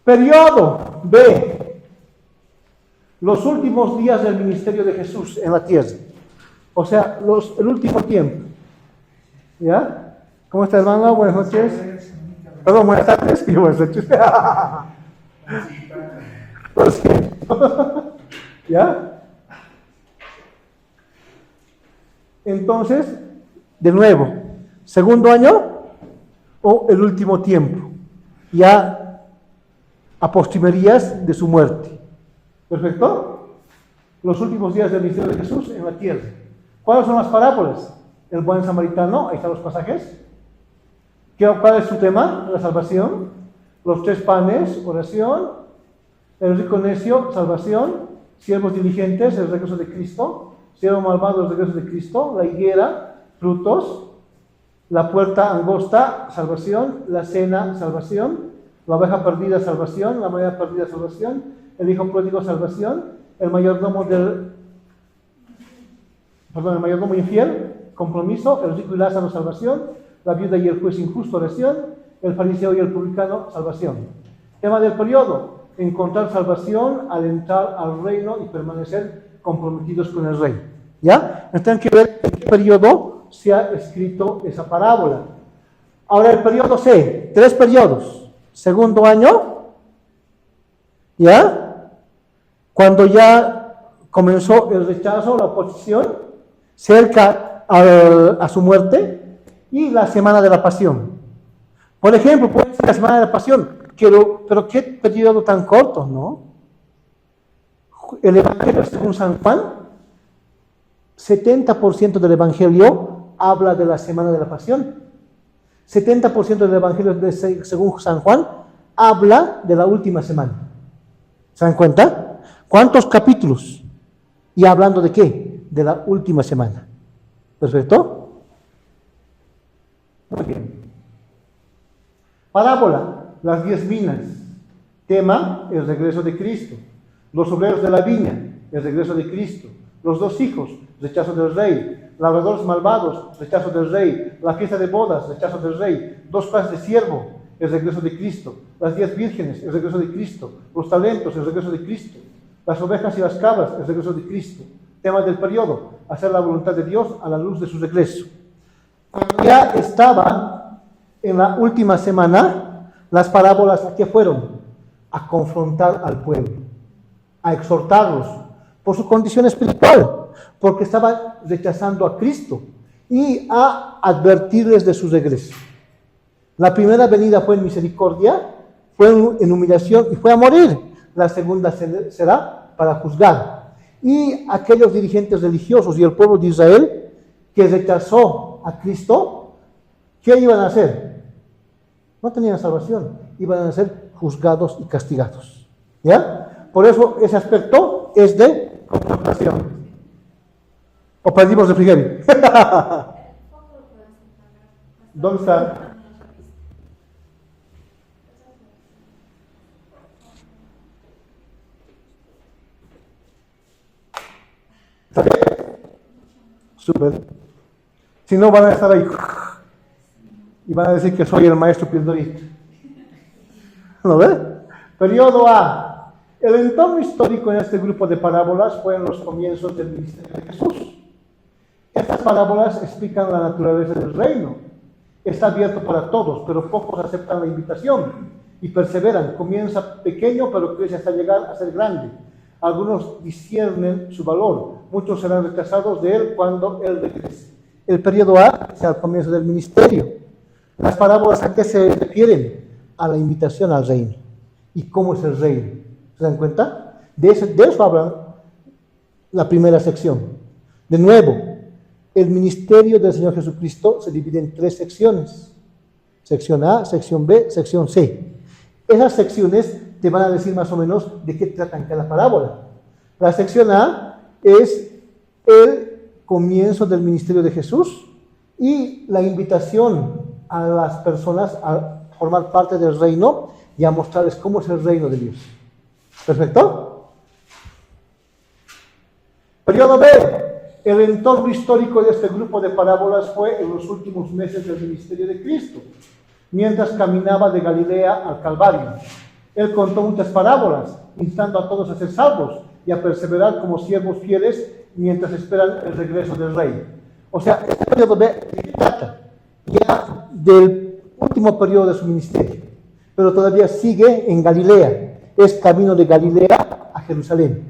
Periodo B. Los últimos días del ministerio de Jesús en la tierra. O sea, el último tiempo. ¿Ya? ¿Cómo está, hermano? Buenas noches. Perdón, buenas tardes y buenas noches. Lo siento. ¿Ya? Entonces, de nuevo, segundo año o el último tiempo. Ya a postrimerías de su muerte. ¿Perfecto? Los últimos días del ministerio de Jesús en la tierra. ¿Cuáles son las parábolas? El buen samaritano, ahí están los pasajes. ¿Cuál es su tema? La salvación. Los 3 panes, oración. El rico necio, salvación. Siervos diligentes, el regreso de Cristo. Siervo malvado, el regreso de Cristo. La higuera, frutos. La puerta angosta, salvación. La cena, salvación. La oveja perdida, salvación. La moneda perdida, salvación. El hijo pródigo, salvación. El mayordomo infiel, compromiso. El rico y Lázaro, salvación. La viuda y el juez injusto, oración. El fariseo y el publicano, salvación. Tema del periodo: encontrar salvación al entrar al reino y permanecer comprometidos con el rey. ¿Ya? Tienen que ver en qué periodo se ha escrito esa parábola. Ahora el periodo C, 3 periodos. Segundo año, ¿ya? Cuando ya comenzó el rechazo, la oposición, cerca a su muerte, y la semana de la pasión. Por ejemplo, puede ser la semana de la pasión, pero qué periodo tan corto, ¿no? El Evangelio según San Juan, 70% del Evangelio habla de la semana de la pasión. 70% del Evangelio según San Juan habla de la última semana. ¿Se dan cuenta? ¿Cuántos capítulos? ¿Y hablando de qué? De la última semana. ¿Perfecto? Muy bien. Parábola, las 10 minas. Tema, el regreso de Cristo. Los obreros de la viña, el regreso de Cristo. Los 2 hijos, rechazo del rey. Labradores malvados, rechazo del rey. La fiesta de bodas, rechazo del rey. 2 clases de siervo, el regreso de Cristo. Las 10 vírgenes, el regreso de Cristo. Los talentos, el regreso de Cristo. Las ovejas y las cabras, el regreso de Cristo. Tema del periodo, hacer la voluntad de Dios a la luz de su regreso. Cuando ya estaba en la última semana, las parábolas, ¿a qué fueron? A confrontar al pueblo, a exhortarlos por su condición espiritual, porque estaban rechazando a Cristo, y a advertirles de su regreso. La primera venida fue en misericordia, fue en humillación y fue a morir. La segunda será para juzgar. Y aquellos dirigentes religiosos y el pueblo de Israel que rechazó a Cristo, ¿qué iban a hacer? No tenían salvación, iban a ser juzgados y castigados. ¿Ya? Por eso ese aspecto es de confrontación. O perdimos refrigerio. ¿Dónde está? ¿Está bien? Súper. Si no, van a estar ahí y van a decir que soy el maestro pildorista. ¿Lo ves? Periodo A. El entorno histórico en este grupo de parábolas fue en los comienzos del ministerio de Jesús. Estas parábolas explican la naturaleza del reino. Está abierto para todos, pero pocos aceptan la invitación. y perseveran. Comienza pequeño, pero crece hasta llegar a ser grande. Algunos disciernen su valor. Muchos serán rechazados de él cuando él regrese. El periodo A es al comienzo del ministerio. Las parábolas, ¿a qué se refieren? A la invitación al reino. ¿Y cómo es el reino? ¿Se dan cuenta? De eso habla la primera sección. De nuevo, el ministerio del Señor Jesucristo se divide en 3 secciones. Sección A, sección B, sección C. Esas secciones te van a decir más o menos de qué tratan cada parábola. La sección A es el comienzo del ministerio de Jesús y la invitación a las personas a formar parte del reino y a mostrarles cómo es el reino de Dios. ¿Perfecto? Periodo B. El entorno histórico de este grupo de parábolas fue en los últimos meses del ministerio de Cristo, mientras caminaba de Galilea al Calvario. Él contó muchas parábolas, instando a todos a ser salvos y a perseverar como siervos fieles mientras esperan el regreso del Rey. O sea, este periodo B, ¿de qué trata? Ya del último periodo de su ministerio, pero todavía sigue en Galilea. Es camino de Galilea a Jerusalén.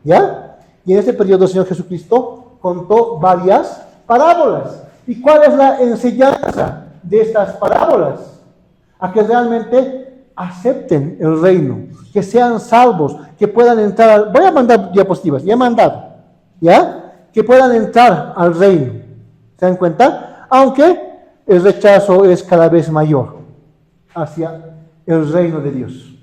¿Ya? Y en este periodo el Señor Jesucristo contó varias parábolas. ¿Y cuál es la enseñanza de estas parábolas? A que realmente acepten el reino, que sean salvos, que puedan entrar. Voy a mandar diapositivas, ya he mandado, ¿ya? Que puedan entrar al reino. ¿Se dan cuenta? Aunque el rechazo es cada vez mayor hacia el reino de Dios.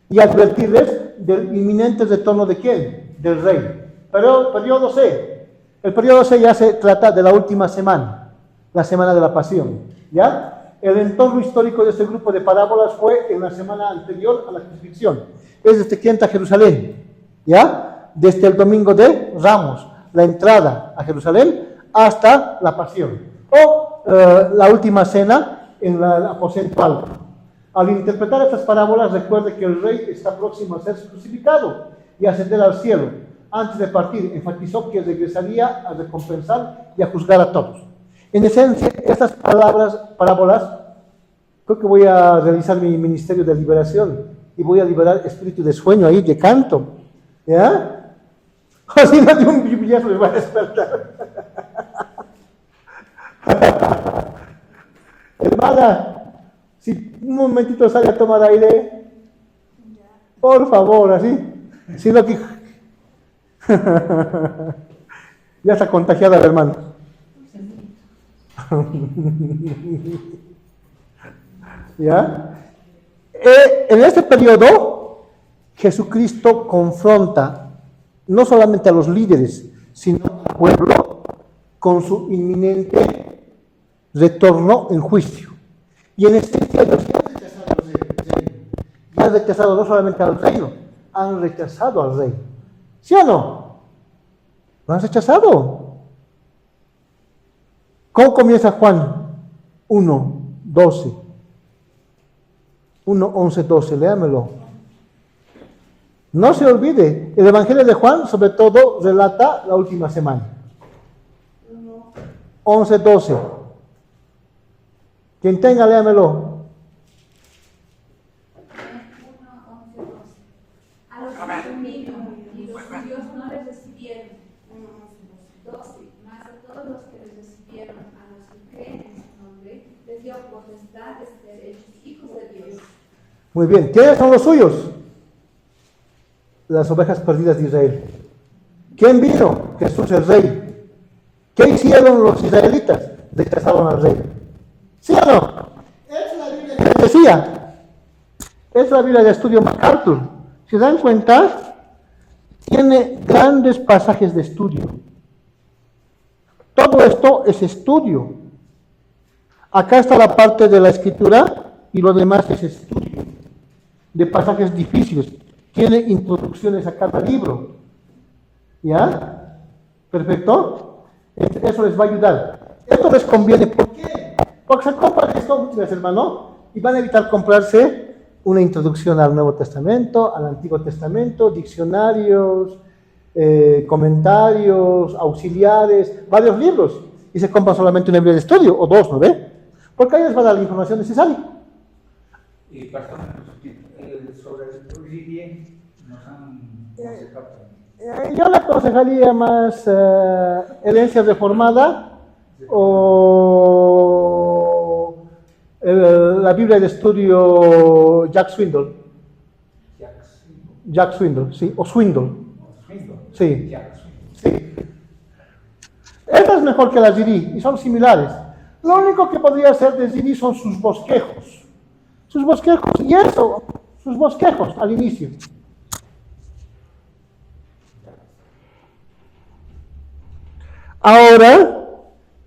Y advertirles del inminente retorno de quién? Del rey. Pero periodo C. El periodo C ya se trata de la última semana, la semana de la pasión. ¿Ya? El entorno histórico de este grupo de parábolas fue en la semana anterior a la crucifixión. Es desde que entra a Jerusalén. ¿Ya? Desde el domingo de Ramos, la entrada a Jerusalén hasta la pasión. O la última cena en la aposento alto. Al interpretar estas parábolas, recuerde que el rey está próximo a ser crucificado y ascender al cielo. Antes de partir, enfatizó que regresaría a recompensar y a juzgar a todos. En esencia, estas parábolas, creo que voy a realizar mi ministerio de liberación y voy a liberar espíritu de sueño ahí, de canto. ¿Ya? O si no, de un bibliazo les va a despertar. Hermana, si un momentito sale a tomar aire, por favor, así. Si no, que ya está contagiada la hermana. ¿Ya? En este periodo, Jesucristo confronta no solamente a los líderes, sino al pueblo con su inminente retorno en juicio. Y en este ellos han rechazado no solamente al reino, han rechazado al rey. ¿Sí o no? ¿Lo han rechazado? ¿Cómo comienza Juan 1, 12? 1, 11, 12, léamelo. No se olvide, el Evangelio de Juan sobre todo relata la última semana. 11, 12. Quien tenga, léamelo. 1, 11, 12. A los que vino y los judíos no les recibieron. 12. Mas a todos los que les recibieron, a los que creen en su nombre, les dio potestad de ser hechos hijos de Dios. Muy bien, ¿quiénes son los suyos? Las ovejas perdidas de Israel. ¿Quién vino? Jesús el Rey. ¿Qué hicieron los israelitas? Rechazaron al Rey. ¿Sí o no? Es la Biblia que decía. Es la Biblia de estudio MacArthur. ¿Se dan cuenta? Tiene grandes pasajes de estudio. Todo esto es estudio. Acá está la parte de la escritura y lo demás es estudio. De pasajes difíciles. Tiene introducciones a cada libro. ¿Ya? ¿Perfecto? Eso les va a ayudar. Esto les conviene. ¿Por qué? Porque se compran esto, muchas hermano, y van a evitar comprarse una introducción al Nuevo Testamento, al Antiguo Testamento, diccionarios, comentarios, auxiliares, varios libros. Y se compran solamente una Biblia de estudio, o dos, ¿no ve? Porque ahí les va a dar la información necesaria. Y pastor, sobre el Rivier nos aconsejado. Yo le aconsejaría más Herencia Reformada o la Biblia de Estudio Jack Swindoll. Jack Swindoll, sí, o Swindoll. Sí. Sí. Esta es mejor que la GD y son similares. Lo único que podría ser de GD son sus bosquejos. Sus bosquejos, y eso, sus bosquejos al inicio. Ahora,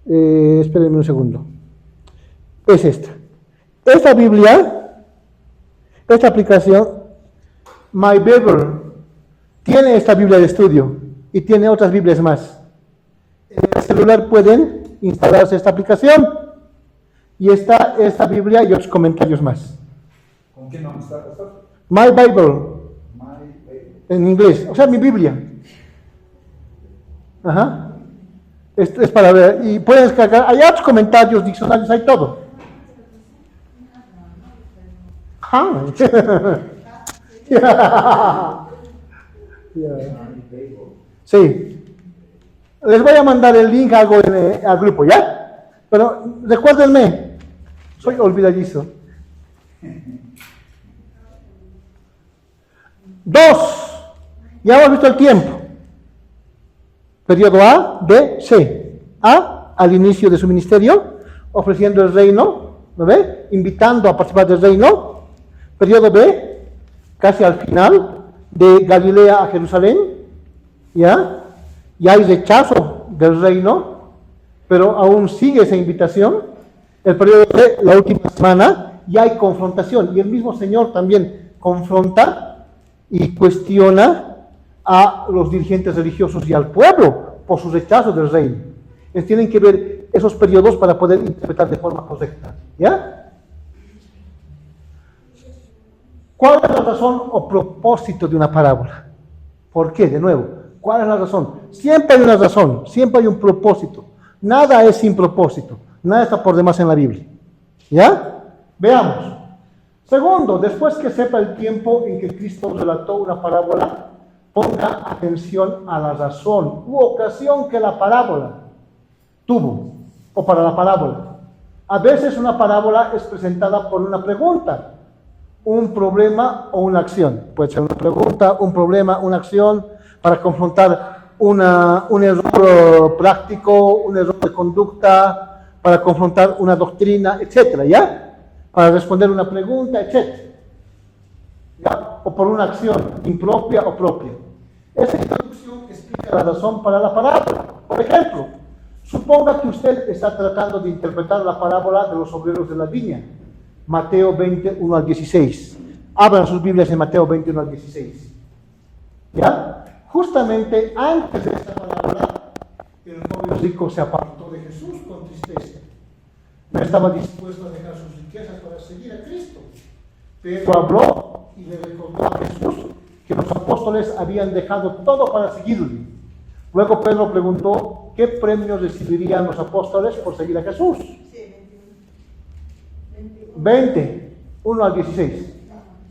espérenme un segundo. Es esta. Esta Biblia, esta aplicación, My Bible, tiene esta Biblia de estudio y tiene otras Biblias más. En el celular pueden instalarse esta aplicación y está esta Biblia y otros comentarios más. ¿Con qué nombre está? My Bible, My Bible. en inglés, o sea, mi Biblia. Ajá. Esto es para ver, y pueden descargar, hay otros comentarios, diccionarios, hay todo. Ah. Sí. Les voy a mandar el link algo al grupo, ¿ya? Pero recuérdenme, soy olvidadizo. 2. Ya hemos visto el tiempo. Periodo A, B, C. A, al inicio de su ministerio, ofreciendo el reino, ¿no ve? Invitando a participar del reino. Periodo B, casi al final, de Galilea a Jerusalén, ¿ya? Y hay rechazo del reino, pero aún sigue esa invitación. El periodo C, la última semana, y hay confrontación. Y el mismo Señor también confronta y cuestiona a los dirigentes religiosos y al pueblo por su rechazo del reino. Entonces tienen que ver esos periodos para poder interpretar de forma correcta, ¿ya? ¿Cuál es la razón o propósito de una parábola? ¿Por qué? De nuevo, ¿cuál es la razón? Siempre hay una razón, siempre hay un propósito. Nada es sin propósito, nada está por demás en la Biblia, ¿ya? Veamos. Segundo, después que sepa el tiempo en que Cristo relató una parábola, ponga atención a la razón u ocasión que la parábola tuvo, o para la parábola. A veces una parábola es presentada por una pregunta, un problema o una acción. Puede ser una pregunta, un problema, una acción, para confrontar un error práctico, un error de conducta, para confrontar una doctrina, etcétera, ¿ya? Para responder una pregunta, etc. ¿Ya? O por una acción impropia o propia. Esa introducción explica la razón para la parábola. Por ejemplo, suponga que usted está tratando de interpretar la parábola de los obreros de la viña. Mateo 20, 1 al 16. Abran sus Biblias en Mateo 20, 1 al 16. ¿Ya? Justamente antes de esta parábola, el joven rico se apartó de Jesús con tristeza. No estaba dispuesto a dejar sus riquezas para seguir a Cristo. Pedro habló y le recordó a Jesús que los apóstoles habían dejado todo para seguirle. Luego Pedro preguntó qué premio recibirían los apóstoles por seguir a Jesús. 20, 1 al 16.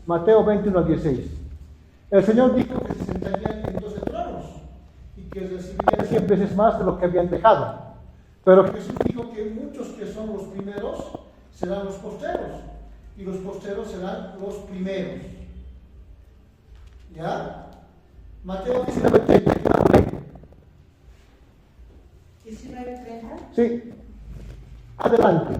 Mateo 20, 1 al 16. El Señor dijo que se sentarían en 12 tronos y que recibirían 100 veces más de lo que habían dejado. Pero Jesús dijo que muchos que son los primeros serán los postreros y los postreros serán los primeros. ¿Ya? Mateo 19:30. 19:30. Sí. Adelante.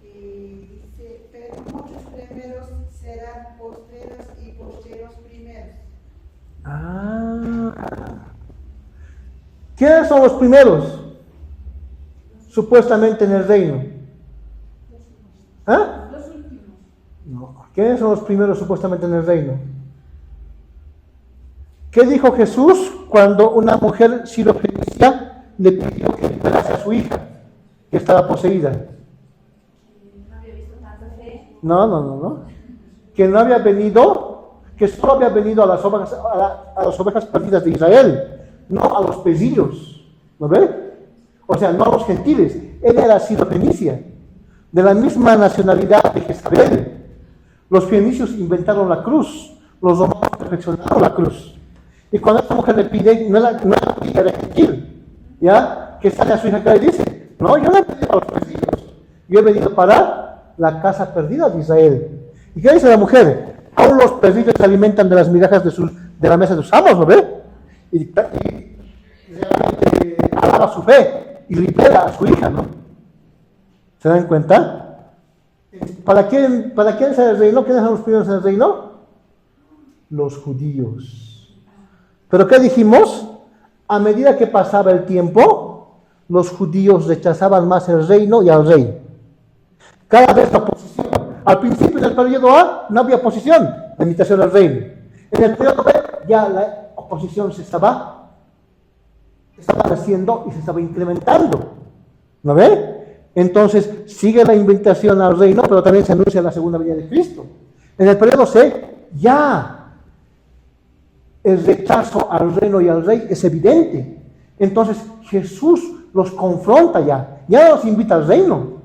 Dice, pero muchos primeros serán postreros y postreros primeros. ¿Quiénes son los primeros? Supuestamente en el reino. ¿Ah? Los últimos. No. ¿Quiénes son los primeros supuestamente en el reino? ¿Qué dijo Jesús cuando una mujer sirofenicia le pidió que liberase a su hija, que estaba poseída? No había visto tanta fe. No. Que no había venido, que solo había venido a las ovejas perdidas de Israel, no a los pecillos. ¿No ve? O sea, no a los gentiles. Ella era sirofenicia. de la misma nacionalidad de Jezabel. Los fenicios inventaron la cruz, los romanos perfeccionaron la cruz. Y cuando esta mujer le pide, no era judía, era gentil, ¿ya? Que sale a su hija que le dice, no, yo no he venido para los perdidos, yo he venido para la casa perdida de Israel. ¿Y qué dice la mujer? Aún los perdidos se alimentan de las migajas de la mesa de sus amos, ¿no ve? Y realmente alaba su fe y libera a su hija, ¿no? ¿Se dan cuenta? ¿Para quién es el reino? ¿Quiénes son los primeros en el reino? Los judíos. ¿Pero qué dijimos? A medida que pasaba el tiempo, los judíos rechazaban más el reino y al rey. Cada vez la oposición. Al principio del periodo A no había oposición, la imitación al reino. En el periodo B ya la oposición se estaba haciendo y se estaba incrementando. ¿No ve? Entonces sigue la invitación al reino, pero también se anuncia la segunda venida de Cristo. En el periodo C ya el rechazo al reino y al rey es evidente. Entonces Jesús los confronta ya no los invita al reino,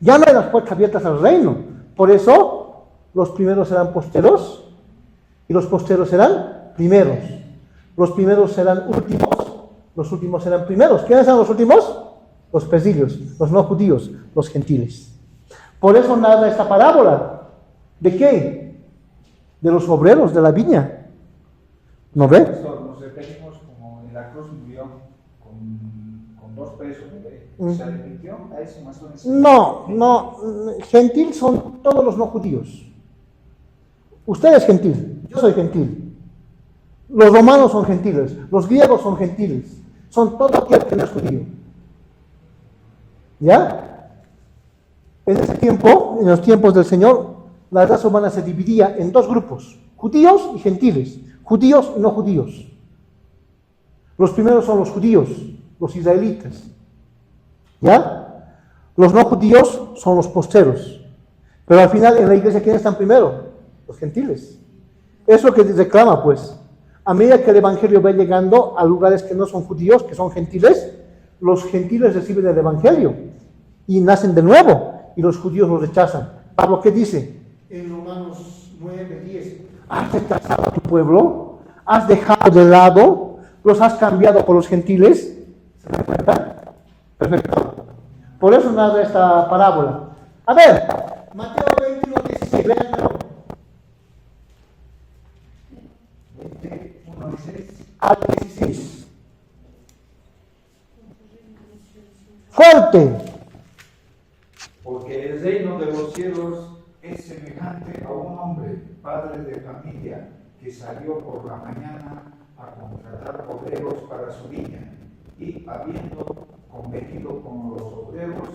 ya no hay las puertas abiertas al reino. Por eso los primeros serán posteros y los posteros serán primeros. Los primeros serán últimos, los últimos serán primeros. ¿Quiénes serán los últimos? Los perdidos, los no judíos, los gentiles. Por eso narra esta parábola. ¿De qué? De los obreros de la viña. ¿No ve? Pastor, nos referimos como en la cruz murió con 2 pesos, ¿no ve? ¿Se arrepintió a ese más o menos? No, gentil son todos los no judíos. Usted es gentil, yo soy gentil. Los romanos son gentiles, los griegos son gentiles, son todo aquel que no es judío. ¿Ya? En ese tiempo, en los tiempos del Señor, la raza humana se dividía en 2 grupos, judíos y gentiles, judíos y no judíos. Los primeros son los judíos, los israelitas. ¿Ya? Los no judíos son los posteros. Pero al final en la iglesia, ¿quiénes están primero? Los gentiles. Es lo que reclama, pues. A medida que el evangelio va llegando a lugares que no son judíos, que son gentiles, los gentiles reciben el evangelio y nacen de nuevo, y los judíos lo rechazan. Pablo, ¿qué dice? En Romanos 9:10. ¿Has rechazado a tu pueblo? ¿Has dejado de lado? ¿Los has cambiado por los gentiles? ¿Se dan cuenta? Perfecto. Por eso narra esta parábola. A ver, Mateo 21:16. Véanlo. 21:16. al 16. Fuerte. Porque el reino de los cielos es semejante a un hombre, padre de familia, que salió por la mañana a contratar obreros para su viña, y habiendo convenido con los obreros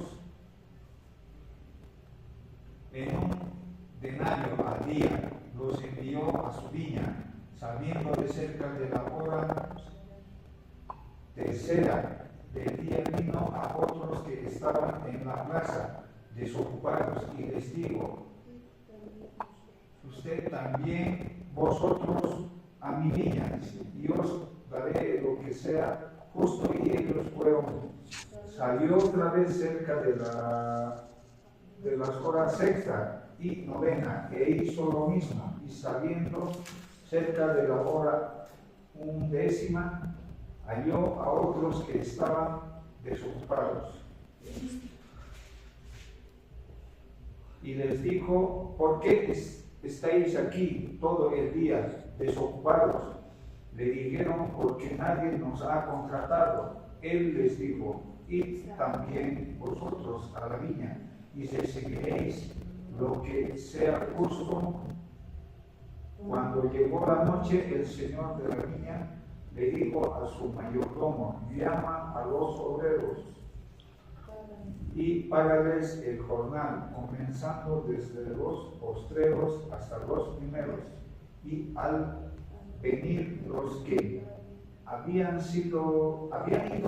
en un denario al día, los envió a su viña, sabiendo de cerca de la hora tercera del día vino a otros que estaban en la plaza desocupados y les digo, usted también vosotros a mi viña, y os daré lo que sea justo. Y ellos fueron. Salió otra vez cerca de las horas sexta y novena, e hizo lo mismo, y saliendo cerca de la hora 11ª, halló a otros que estaban desocupados. Y les dijo, ¿por qué estáis aquí todo el día desocupados? Le dijeron, porque nadie nos ha contratado. Él les dijo, id también vosotros a la viña, y recibiréis lo que sea justo. Cuando llegó la noche, el señor de la viña le dijo a su mayordomo, llama a los obreros y págales el jornal, comenzando desde los postreros hasta los primeros. Y al venir los que habían ido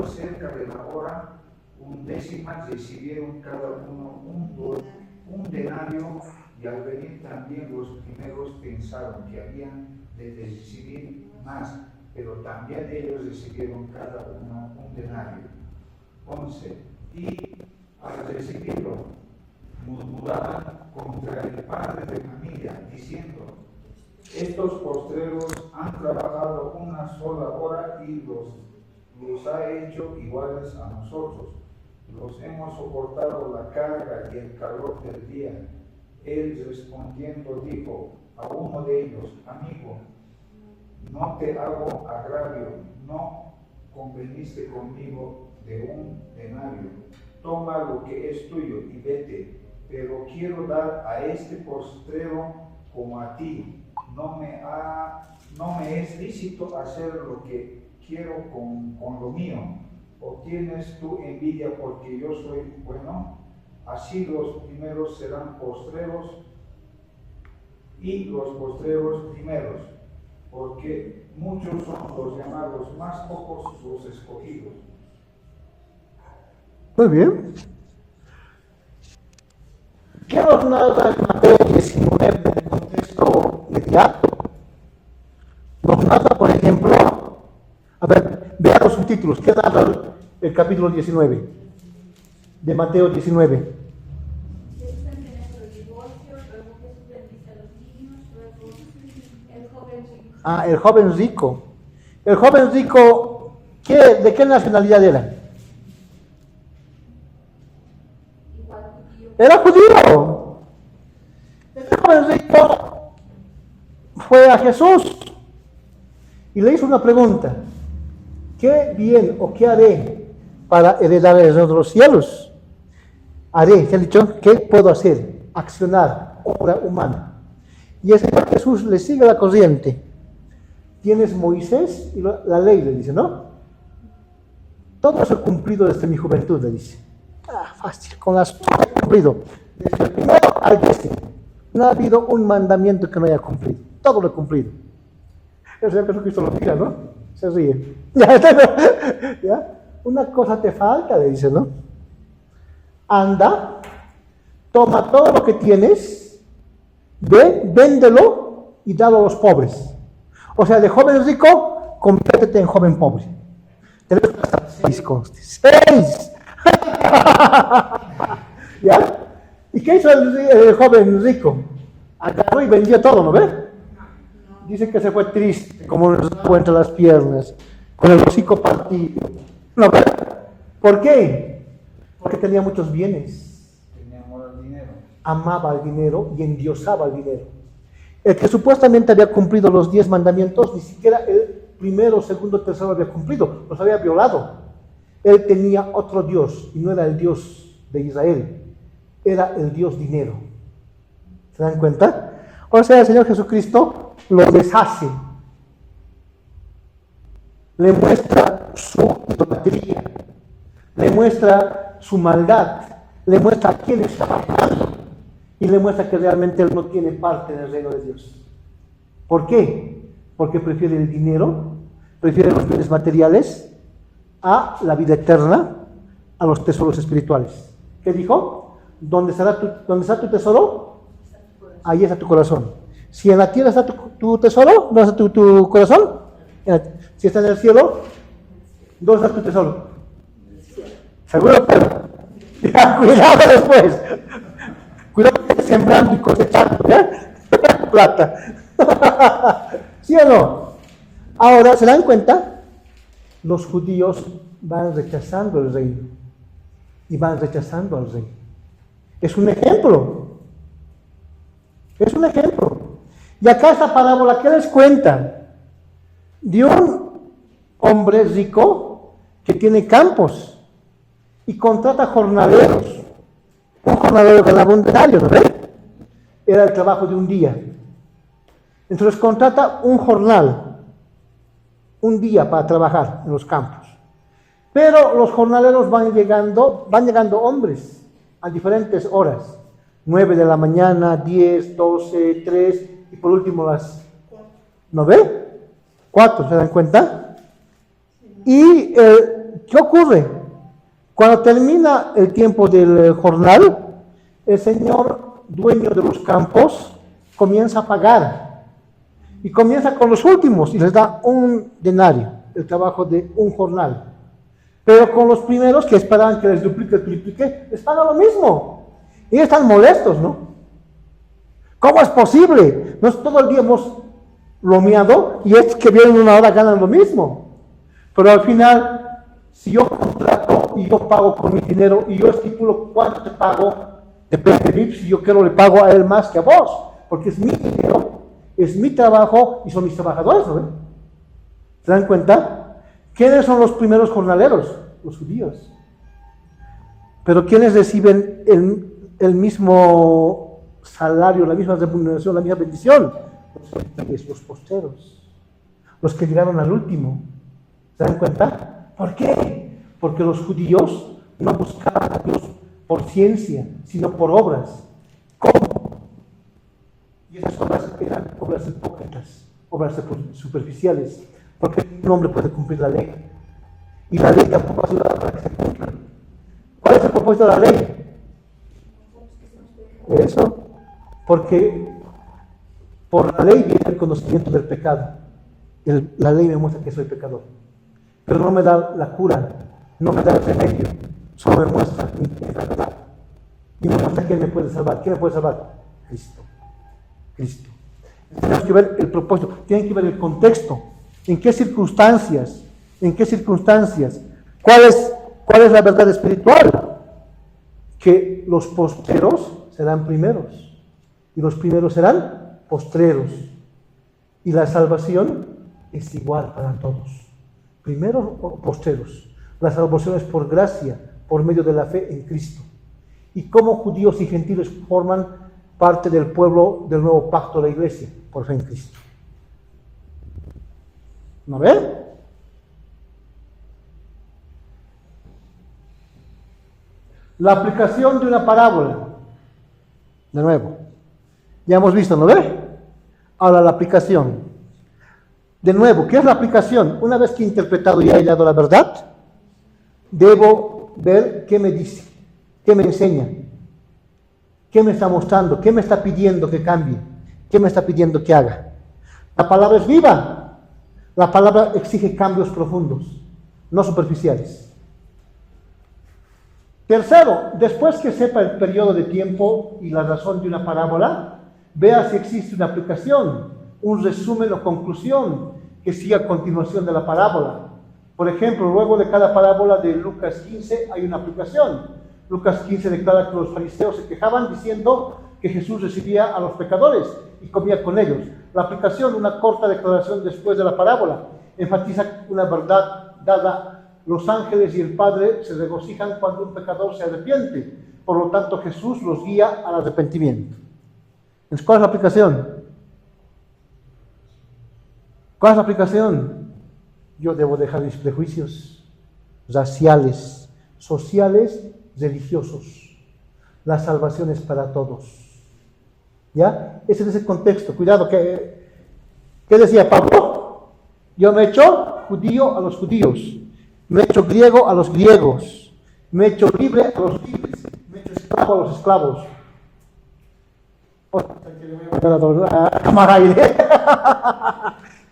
cerca de la hora 11ª, recibieron cada uno un denario, y al venir también los primeros pensaron que habían de recibir más, pero también ellos recibieron cada uno un denario. 11. Y al recibirlo, murmuraban contra el padre de familia, diciendo: estos postreros han trabajado una sola hora y los ha hecho iguales a nosotros. Los hemos soportado la carga y el calor del día. Él respondiendo dijo a uno de ellos: amigo, no te hago agravio, no conveniste conmigo de un denario. Toma lo que es tuyo y vete, pero quiero dar a este postrero como a ti. No me es lícito hacer lo que quiero con lo mío. ¿O tienes tú envidia porque yo soy bueno? Así los primeros serán postreros y los postreros primeros, porque muchos son los llamados, más pocos los escogidos. Muy bien. ¿Qué nos narra en Mateo 19 en el contexto inmediato? Nos narra, por ejemplo, a ver, vean los subtítulos. ¿Qué narra el capítulo 19 de Mateo 19? Jesús enseña sobre el divorcio, luego Jesús bendice a los niños, luego el joven rico. Ah, el joven rico. El joven rico, ¿de qué nacionalidad era? Igual judío. Era judío. Este joven rico fue a Jesús y le hizo una pregunta: ¿qué bien o qué haré para heredar el reino de los cielos? Haré, se ha dicho, ¿qué puedo hacer? Accionar, obra humana. Y el Señor Jesús le sigue la corriente. Tienes Moisés y la ley, le dice, ¿no? Todo eso he cumplido desde mi juventud, le dice. Ah, fácil, con las cosas he cumplido. Desde el primero al 10. No ha habido un mandamiento que no haya cumplido. Todo lo he cumplido. El Señor Jesucristo lo mira, ¿no? Se ríe. ¿Ya? Una cosa te falta, le dice, ¿no? Anda, toma todo lo que tienes, ve, véndelo y dalo a los pobres. O sea, de joven rico, conviértete en joven pobre. Tenemos hasta 6 costes. 6. ¿Ya? ¿Y qué hizo el joven rico? Agarró y vendió todo, ¿no ve? Dice que se fue triste, como un rabo entre las piernas, con el hocico partido. ¿No ve? ¿Por qué? Porque tenía muchos bienes. Tenía amor al dinero. Amaba el dinero y endiosaba el dinero. El que supuestamente había cumplido los 10 mandamientos, ni siquiera el primero, segundo, tercero había cumplido, los había violado. Él tenía otro Dios y no era el Dios de Israel, era el Dios dinero. ¿Se dan cuenta? O sea, el Señor Jesucristo lo deshace, le muestra su idolatría, le muestra su maldad, le muestra a quién está matando y le muestra que realmente él no tiene parte en el reino de Dios. ¿Por qué? Porque prefiere el dinero, prefiere los bienes materiales a la vida eterna, a los tesoros espirituales. ¿Qué dijo? ¿Dónde está tu tesoro? Ahí está tu corazón. Si en la tierra está tu tesoro, ¿dónde está tu corazón? Si está en el cielo, ¿dónde está tu tesoro? ¿Seguro? Pero ya, cuidado después. Cuidado que estés sembrando y cosechando, ¿ya? Plata. ¿Sí o no? Ahora, ¿se dan cuenta? Los judíos van rechazando el reino y van rechazando al rey. Es un ejemplo. Es un ejemplo. Y acá esta parábola, ¿qué les cuenta? De un hombre rico que tiene campos y contrata jornaleros. Un jornalero ganaba un denario, ¿no ves? Era el trabajo de un día. Entonces contrata un jornal, un día para trabajar en los campos. Pero los jornaleros van llegando hombres a diferentes horas. 9 de la mañana, 10, 12, 3 y por último las 9, 4, ¿se dan cuenta? ¿Y qué ocurre? Cuando termina el tiempo del jornal, el señor dueño de los campos comienza a pagar y comienza con los últimos y les da un denario, el trabajo de un jornal. Pero con los primeros que esperaban que les duplique, les paga lo mismo. Y están molestos, ¿no? ¿Cómo es posible? Nos todo el día hemos bromeado y es que vienen una hora ganan lo mismo. Pero al final, si yo contrato y yo pago con mi dinero y yo estipulo cuánto te pago, depende de mí, si yo quiero le pago a él más que a vos, porque es mi dinero, es mi trabajo y son mis trabajadores, ¿no? ¿Se dan cuenta? ¿Quiénes son los primeros jornaleros? Los judíos. Pero ¿quiénes reciben el mismo salario, la misma remuneración, la misma bendición? Los posteros, los que llegaron al último. ¿Se dan cuenta? ¿Por qué? Porque los judíos no buscaban a Dios por ciencia, sino por obras. ¿Cómo? Y esas obras eran obras hipócritas, obras superficiales, porque un hombre puede cumplir la ley. Y la ley tampoco ha sido dada para que se cumpla. ¿Cuál es el propósito de la ley? Eso, porque por la ley viene el conocimiento del pecado. La ley me muestra que soy pecador, pero no me da la cura, no me da el remedio, solo me muestra mi verdad. Y me muestra quién me puede salvar. ¿Quién me puede salvar? Cristo. Cristo. Tenemos que ver el propósito, tienen que ver el contexto, en qué circunstancias, cuál es la verdad espiritual, que los postreros serán primeros y los primeros serán postreros, y la salvación es igual para todos, primeros o postreros. La salvación es por gracia, por medio de la fe en Cristo. Y como judíos y gentiles forman parte del pueblo del nuevo pacto de la iglesia, por fe en Cristo. ¿No ven? La aplicación de una parábola. De nuevo. Ya hemos visto, ¿no ve? Ahora la aplicación. De nuevo, ¿qué es la aplicación? Una vez que he interpretado y he hallado la verdad, debo ver qué me dice, qué me enseña, qué me está mostrando, qué me está pidiendo que cambie, qué me está pidiendo que haga. La palabra es viva. La palabra exige cambios profundos, no superficiales. Tercero, después que sepa el periodo de tiempo y la razón de una parábola, vea si existe una aplicación, un resumen o conclusión que siga a continuación de la parábola. Por ejemplo, luego de cada parábola de Lucas 15 hay una aplicación. Lucas 15 declara que los fariseos se quejaban diciendo que Jesús recibía a los pecadores y comía con ellos. La aplicación, una corta declaración después de la parábola, enfatiza una verdad dada. Los ángeles y el Padre se regocijan cuando un pecador se arrepiente. Por lo tanto, Jesús los guía al arrepentimiento. Entonces, ¿cuál es la aplicación? ¿Cuál es la aplicación? Yo debo dejar mis prejuicios raciales, sociales, religiosos. La salvación es para todos. ¿Ya? Ese es el contexto. Cuidado, ¿qué decía Pablo? Yo me he hecho judío a los judíos. Me he hecho griego a los griegos, me he hecho libre a los libres, me he hecho esclavo a los esclavos.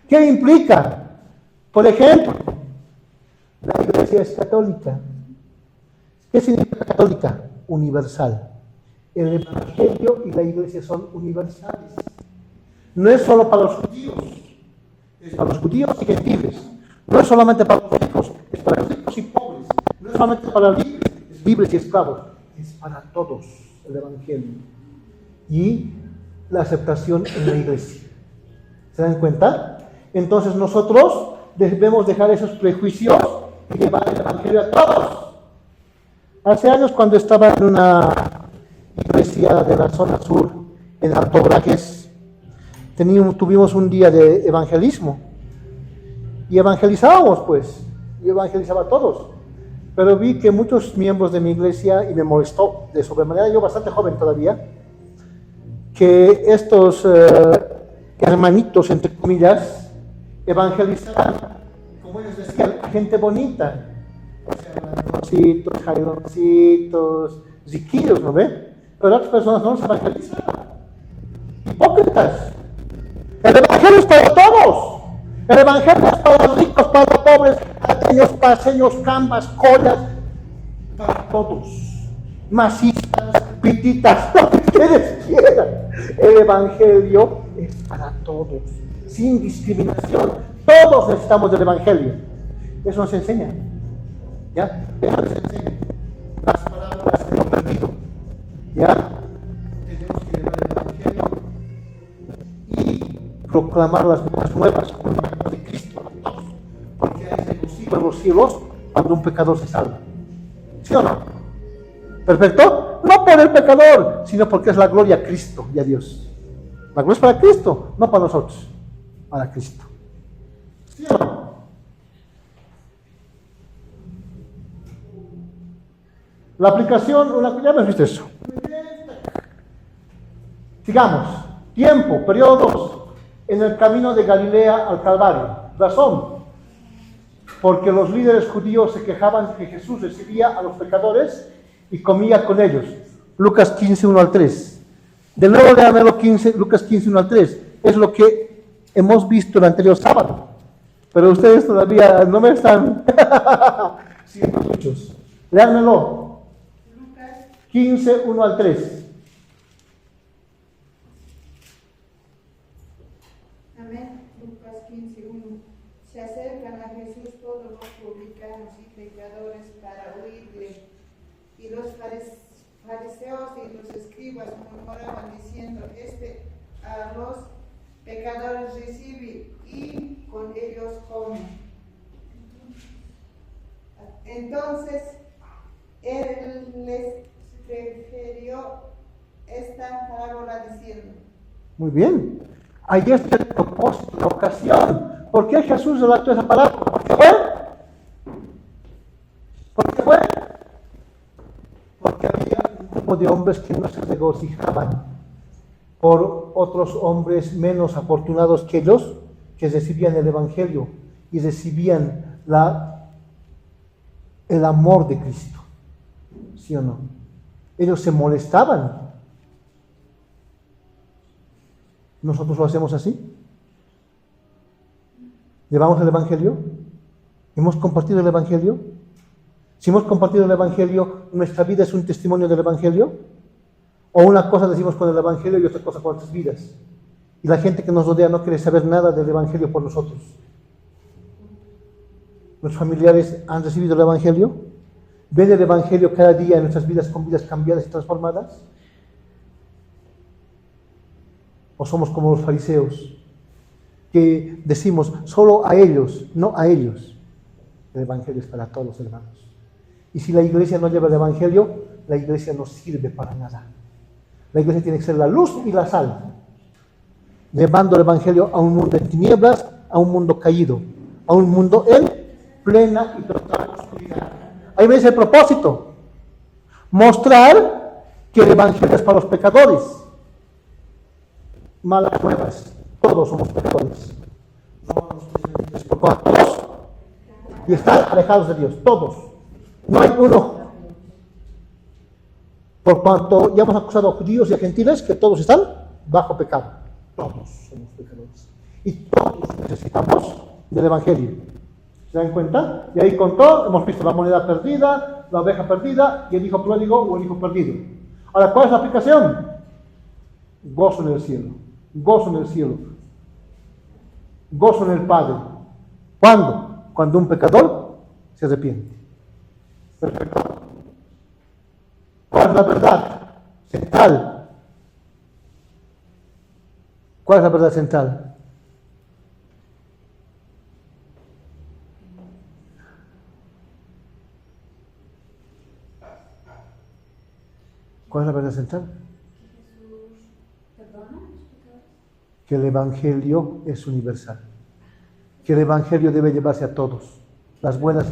¿Qué implica? Por ejemplo, la iglesia es católica. ¿Qué significa católica? Universal. El evangelio y la iglesia son universales. No es solo para los judíos, es para los judíos y gentiles. No es solamente para los ricos, es para los ricos y pobres. No es solamente para los libres y esclavos, es para todos el evangelio. Y la aceptación en la iglesia. ¿Se dan cuenta? Entonces nosotros debemos dejar esos prejuicios y llevar el evangelio a todos. Hace años, cuando estaba en una iglesia de la zona sur, en Alto Braques, tuvimos un día de evangelismo. Y evangelizábamos, pues. Yo evangelizaba a todos. Pero vi que muchos miembros de mi iglesia, y me molestó de sobremanera, yo bastante joven todavía, que estos hermanitos, entre comillas, evangelizaban, como ellos decían, a gente bonita. O sea, ladroncitos, jaironcitos, riquillos, ¿no ve? Pero otras personas no los evangelizaban. Hipócritas. El evangelio es para todos. El evangelio es para los ricos, para los pobres, ateños, paseños, cambas, collas, para todos. masistas, pititas, lo que ustedes quieran. El Evangelio es para todos, sin discriminación. Todos necesitamos del Evangelio. Eso nos enseña. ¿Ya? Eso nos enseña. Las palabras que hemos perdido. ¿Ya? Tenemos que llevar el Evangelio y proclamar las buenas nuevas como el Evangelio de Cristo. Porque hay regocijo en los cielos cuando un pecador se salva. ¿Sí o no? ¿Perfecto? No por el pecador, sino porque es la gloria a Cristo y a Dios. La gloria es para Cristo, no para nosotros. Para Cristo. ¿Sí o no? La aplicación, ya hemos visto eso. Sigamos. Tiempo, periodo 2. En el camino de Galilea al Calvario. Razón. Porque los líderes judíos se quejaban de que Jesús recibía a los pecadores y comía con ellos. Lucas 15, 1 al 3. De nuevo léamelo Lucas 15, 1 al 3. Es lo que hemos visto el anterior sábado. Pero ustedes todavía no me están siendo muchos. Léanmelo. 15, 1 al 3. Amén. Lucas 15, 1. Se acercan a Jesús todos los publicanos y pecadores para oírle. Y los fariseos y los escribas murmuraban diciendo, a los pecadores recibe y con ellos come. Entonces él les refirió esta parábola diciendo. Muy bien. Ahí está el propósito, la ocasión. ¿Por qué Jesús relató esa palabra? ¿Por qué fue? ¿Por qué fue? Porque había un grupo de hombres que no se regocijaban por otros hombres menos afortunados que ellos, que recibían el Evangelio y recibían el amor de Cristo. ¿Sí o no? Ellos se molestaban. ¿Nosotros lo hacemos así? ¿Llevamos el Evangelio? ¿Hemos compartido el Evangelio? Si hemos compartido el Evangelio, ¿nuestra vida es un testimonio del Evangelio? ¿O una cosa decimos con el Evangelio y otra cosa con nuestras vidas? Y la gente que nos rodea no quiere saber nada del Evangelio por nosotros. ¿Los familiares han recibido el Evangelio? ¿Ven el Evangelio cada día en nuestras vidas con vidas cambiadas y transformadas? ¿O somos como los fariseos, que decimos solo a ellos, no a ellos? El Evangelio es para todos los hermanos. Y si la iglesia no lleva el Evangelio, la iglesia no sirve para nada. La iglesia tiene que ser la luz y la sal, llevando el Evangelio a un mundo en tinieblas, a un mundo caído, a un mundo en plena y total oscuridad. Ahí me dice el propósito: mostrar que el Evangelio es para los pecadores. Malas nuevas, todos somos pecadores. Por todos y están alejados de Dios, todos. No hay uno. Por cuanto ya hemos acusado a judíos y a gentiles que todos están bajo pecado. Todos somos pecadores. Y todos necesitamos del Evangelio. ¿Se dan cuenta? Y ahí contó, hemos visto la moneda perdida, la oveja perdida y el hijo pródigo o el hijo perdido. Ahora, ¿cuál es la aplicación? Gozo en el cielo. Gozo en el cielo. Gozo en el Padre. ¿Cuándo? Cuando un pecador se arrepiente. Perfecto. ¿Cuál es la verdad central? ¿Cuál es la verdad central? ¿Cuál es la verdad central? Que el Evangelio es universal. Que el Evangelio debe llevarse a todos. Las buenas.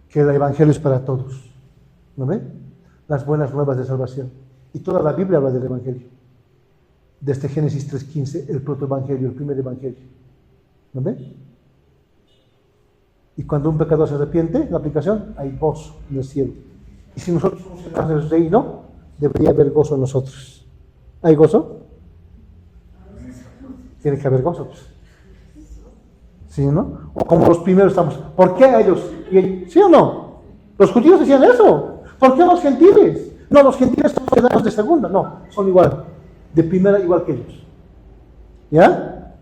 Que el Evangelio es para todos. ¿No ven? Las buenas nuevas de salvación. Y toda la Biblia habla del Evangelio. Desde Génesis 3:15, el protoevangelio, el primer Evangelio. ¿No ven? Y cuando un pecador se arrepiente, la aplicación, hay gozo en el cielo. Y si nosotros somos ciudadanos del reino, debería haber gozo en nosotros. ¿Hay gozo? Tiene que haber gozo. ¿Sí, no? O como los primeros estamos. ¿Por qué ellos? ¿Sí o no? Los judíos decían eso. ¿Por qué los gentiles? No, los gentiles son ciudadanos de segunda. No, son igual, de primera igual que ellos. ¿Ya?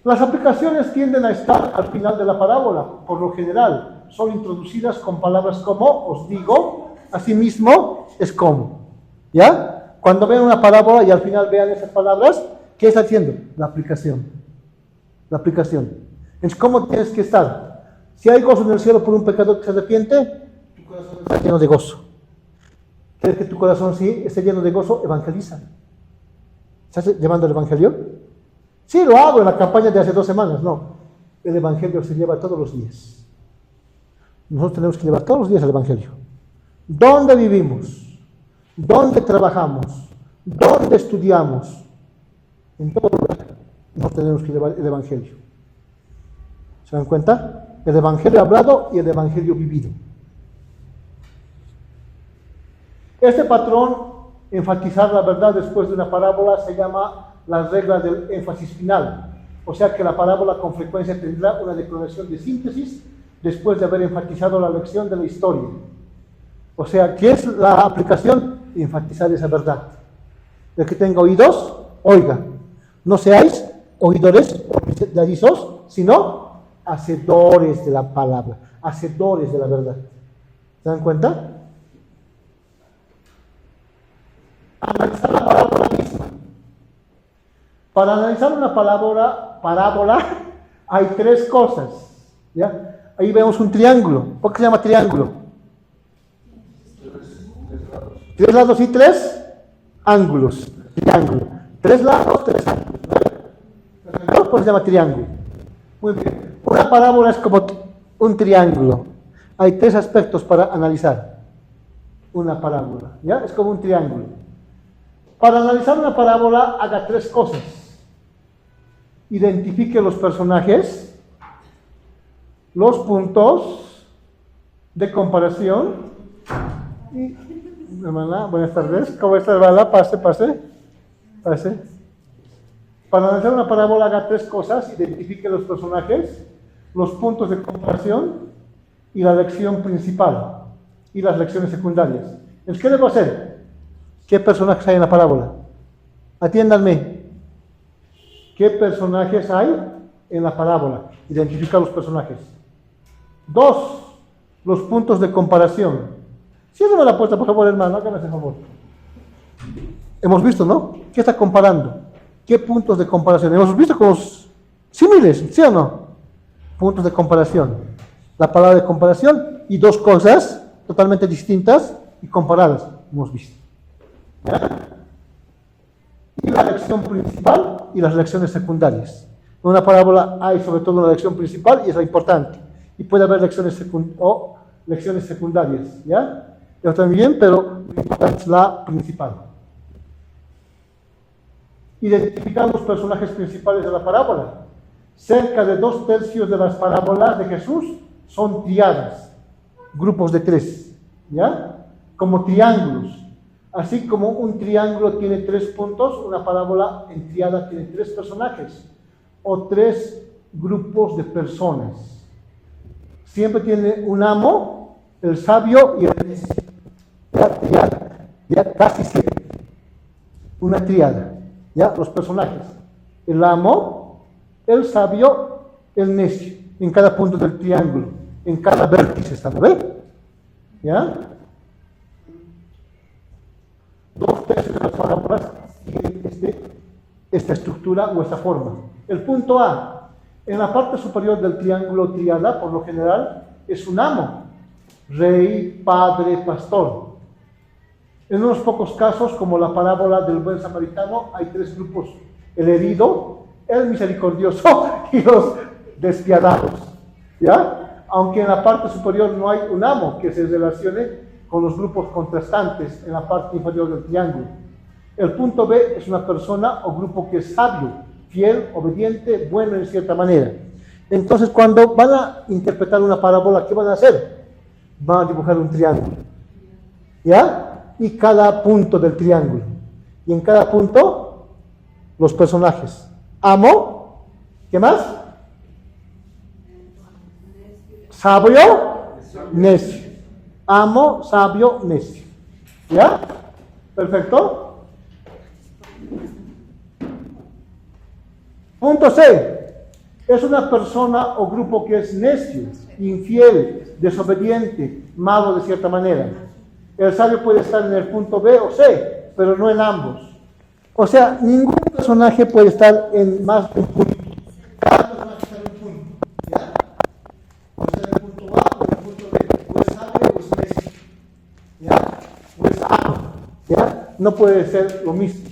Las aplicaciones tienden a estar al final de la parábola, por lo general. Son introducidas con palabras como, os digo, asimismo, es como. ¿Ya? Cuando vean una parábola y al final vean esas palabras, ¿qué está haciendo? La aplicación. La aplicación. Es cómo tienes que estar. Si hay gozo en el cielo por un pecador que se arrepiente, tu corazón está lleno de gozo. ¿Quieres que tu corazón sí esté lleno de gozo? Evangeliza. ¿Estás llevando el evangelio? Sí, lo hago en la campaña de hace 2 semanas. No. El evangelio se lleva todos los días. Nosotros tenemos que llevar todos los días el evangelio. ¿Dónde vivimos? ¿Dónde trabajamos? ¿Dónde estudiamos? En todo lugar nosotros tenemos que llevar el evangelio. ¿Se dan cuenta? El evangelio hablado y el evangelio vivido. Este patrón, enfatizar la verdad después de una parábola, se llama la regla del énfasis final. O sea que la parábola con frecuencia tendrá una declaración de síntesis después de haber enfatizado la lección de la historia. O sea, ¿qué es la aplicación? Enfatizar esa verdad. El que tenga oídos, oiga. No seáis oidores olvidadizos, sino hacedores de la palabra, hacedores de la verdad. ¿Se dan cuenta? Analizar la parábola misma. Para analizar una parábola hay 3 cosas. ¿Ya? Ahí vemos un triángulo. ¿Por qué se llama triángulo? 3 lados y 3 ángulos. Triángulo. 3 lados, 3 ángulos. ¿Por qué se llama triángulo? Muy bien. Una parábola es como un triángulo. Hay 3 aspectos para analizar una parábola. ¿Ya? Es como un triángulo. Para analizar una parábola, haga 3 cosas. Identifique los personajes, los puntos de comparación y, hermana, buenas tardes, ¿cómo está, hermana? Pase. Para analizar una parábola, haga 3 cosas: identifique los personajes, los puntos de comparación y la lección principal y las lecciones secundarias. ¿Qué debo hacer? ¿Qué personajes hay en la parábola? Atiéndanme. ¿Qué personajes hay en la parábola? Identifica los personajes. 2. Los puntos de comparación. Cierra la puerta, por favor, hermano, hágame ese favor. Hemos visto, ¿no? ¿Qué está comparando? ¿Qué puntos de comparación? Hemos visto con los símiles, ¿sí o no? Puntos de comparación. La palabra de comparación y 2 cosas totalmente distintas y comparadas. Hemos visto. ¿Ya? Y la lección principal y las lecciones secundarias. En una parábola hay sobre todo una lección principal y es la importante. Y puede haber lecciones secundarias. ¿Ya? Yo también, pero lo importante es la principal. Identificar los personajes principales de la parábola. Cerca de 2/3 de las parábolas de Jesús son triadas, grupos de 3, ¿ya? Como triángulos. Así como un triángulo tiene 3 puntos, una parábola en triada tiene 3 personajes o 3 grupos de personas. Siempre tiene un amo, el sabio y el necio. Ya casi siempre. Una triada. ¿Ya? Los personajes. El amo, el sabio, el necio. En cada punto del triángulo. En cada vértice está, ¿no ve? ¿Ya? 2/3 de las parábolas tienen esta estructura o esta forma. El punto A. En la parte superior del triángulo triada, por lo general, es un amo. Rey, padre, pastor. En unos pocos casos, como la parábola del buen samaritano, hay 3 grupos: el herido, el misericordioso y los despiadados. ¿Ya? Aunque en la parte superior no hay un amo que se relacione con los grupos contrastantes en la parte inferior del triángulo. El punto B es una persona o grupo que es sabio, fiel, obediente, bueno en cierta manera. Entonces, cuando van a interpretar una parábola, ¿qué van a hacer? Van a dibujar un triángulo. ¿Ya? Y cada punto del triángulo. Y en cada punto, los personajes. Amo. ¿Qué más? Sabio. Necio. amo, sabio, necio. ¿Ya? ¿Perfecto? Punto C. Es una persona o grupo que es necio, infiel, desobediente, malo de cierta manera. El sabio puede estar en el punto B o C, pero no en ambos. O sea, ningún personaje puede estar en más de un punto. Cada personaje está en un punto. ¿Ya? O está en el punto A o en el punto B. O es sabio o es necio. ¿Ya? O es amo. ¿Ya? No puede ser lo mismo.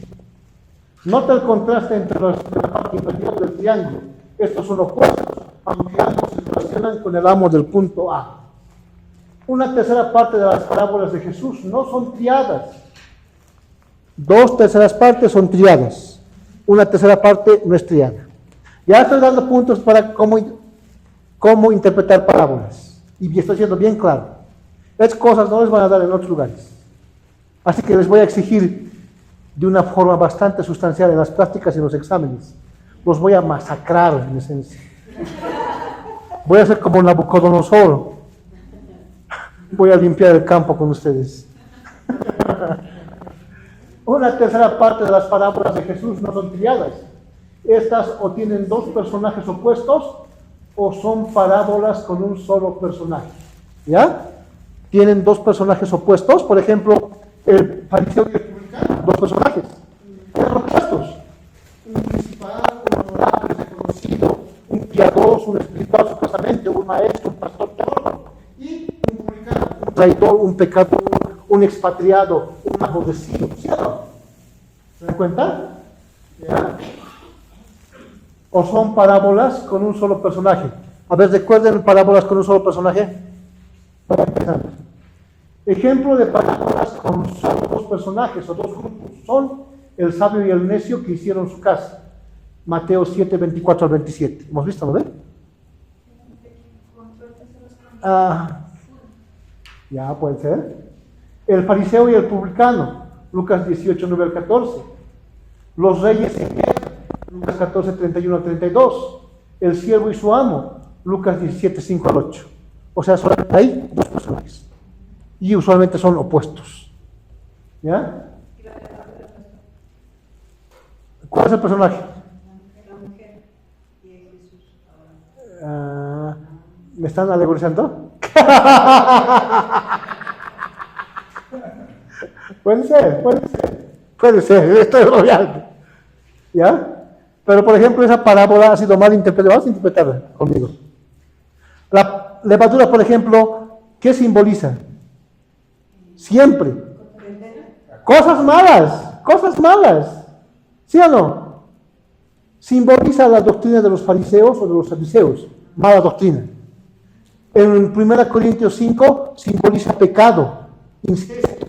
Nota el contraste entre la parte inferior del triángulo. Estos son opuestos, aunque ambos se relacionan con el amo del punto A. Una tercera parte de las parábolas de Jesús no son triadas. 2/3 partes son triadas. Una tercera parte no es triada. Ya estoy dando puntos para cómo interpretar parábolas. Y estoy siendo bien claro. Estas cosas no les van a dar en otros lugares. Así que les voy a exigir de una forma bastante sustancial en las prácticas y en los exámenes. Los voy a masacrar en esencia. Voy a ser como Nabucodonosor. Voy a limpiar el campo con ustedes. Una tercera parte de las parábolas de Jesús no son triadas. Estas o tienen dos personajes opuestos o son parábolas con un solo personaje. ¿Ya? Tienen dos personajes opuestos. Por ejemplo, el fariseo y el publicano, dos personajes. Eran opuestos. Un principal, un honorable, reconocido, un piadoso, un espiritual supuestamente, un maestro, un pastor, todo. Y un publicano, un traidor, un pecador, un expatriado, un aborrecido. ¿Sí o no? ¿Se dan cuenta? ¿Ya? O son parábolas con un solo personaje. A ver, recuerden parábolas con un solo personaje. Para empezar. Ejemplo de parábolas con solo dos personajes o dos grupos son el sabio y el necio que hicieron su casa. Mateo 7, 24 al 27. ¿Hemos visto, no ve? Ya puede ser. El fariseo y el publicano. Lucas 18, 9 al 14. Los reyes en guerra. Lucas 14, 31 al 32. El siervo y su amo. Lucas 17, 5 al 8. O sea, solamente hay dos personajes. Y usualmente son opuestos. ¿Ya? ¿Cuál es el personaje? La mujer y Jesús. ¿Me están alegorizando? Puede ser, estoy bromeando. ¿Ya? Pero por ejemplo, esa parábola ha sido mal interpretada. Vamos a interpretarla conmigo. La levadura, por ejemplo, ¿qué simboliza? Siempre. Cosas malas. ¿Sí o no? Simboliza la doctrina de los fariseos o de los saduceos. Mala doctrina. En 1 Corintios 5 simboliza pecado, incesto.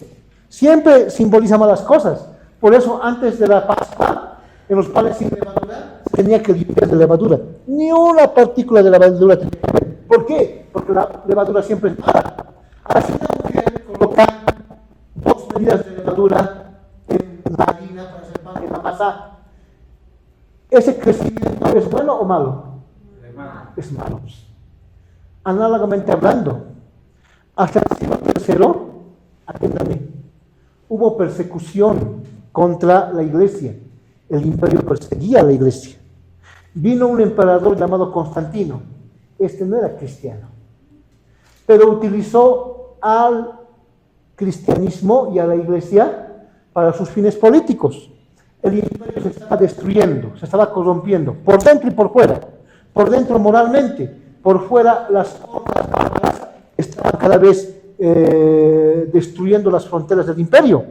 Siempre simboliza malas cosas. Por eso antes de la Pascua, en los panes sin levadura, se tenía que limpiar de levadura. Ni una partícula de levadura tenía que haber. ¿Por qué? Porque la levadura siempre es mala. Así la mujer coloca 2 medidas de levadura en la harina para hacer pan, en la masa. ¿Ese crecimiento es bueno o malo? Es malo. Análogamente hablando, hasta el siglo III, atiéndame, hubo persecución contra la iglesia. El imperio perseguía a la iglesia. Vino un emperador llamado Constantino. Este no era cristiano, pero utilizó al cristianismo y a la iglesia para sus fines políticos. El imperio se estaba destruyendo, se estaba corrompiendo, por dentro y por fuera. Por dentro moralmente, por fuera las hordas bárbaras estaban cada vez destruyendo las fronteras del imperio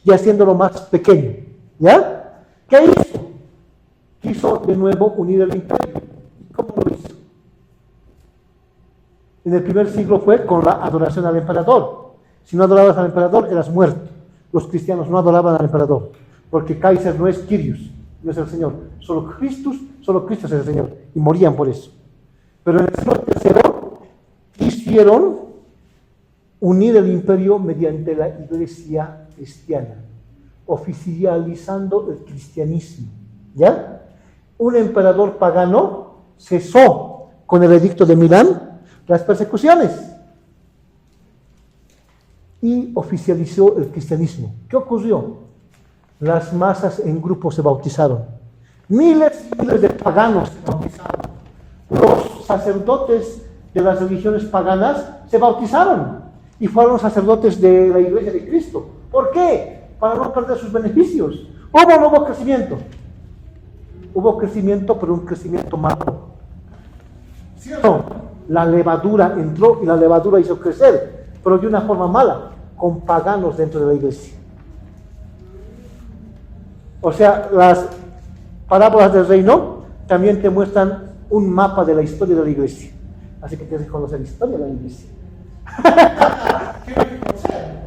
y haciéndolo más pequeño. ¿Ya? ¿Qué hizo? Quiso de nuevo unir el imperio. ¿Cómo lo hizo? En el primer siglo fue con la adoración al emperador. Si no adorabas al emperador, eras muerto. Los cristianos no adoraban al emperador, porque Kaiser no es Kyrios, no es el Señor. Solo Cristo es el Señor. Y morían por eso. Pero en el siglo III quisieron unir el imperio mediante la iglesia cristiana, oficializando el cristianismo. ¿Ya? Un emperador pagano cesó con el edicto de Milán las persecuciones. y oficializó el cristianismo. ¿Qué ocurrió? Las masas en grupos se bautizaron. Miles y miles de paganos se bautizaron. Los sacerdotes de las religiones paganas se bautizaron y fueron sacerdotes de la Iglesia de Cristo. ¿Por qué? Para no perder sus beneficios. ¿Hubo o no hubo crecimiento? Hubo crecimiento, pero un crecimiento malo. ¿Sí o no? La levadura entró y la levadura hizo crecer, pero de una forma mala, con paganos dentro de la iglesia. O sea, las parábolas del reino también te muestran un mapa de la historia de la iglesia. Así que tienes que conocer la historia de la iglesia. ¿Qué hay que conocer?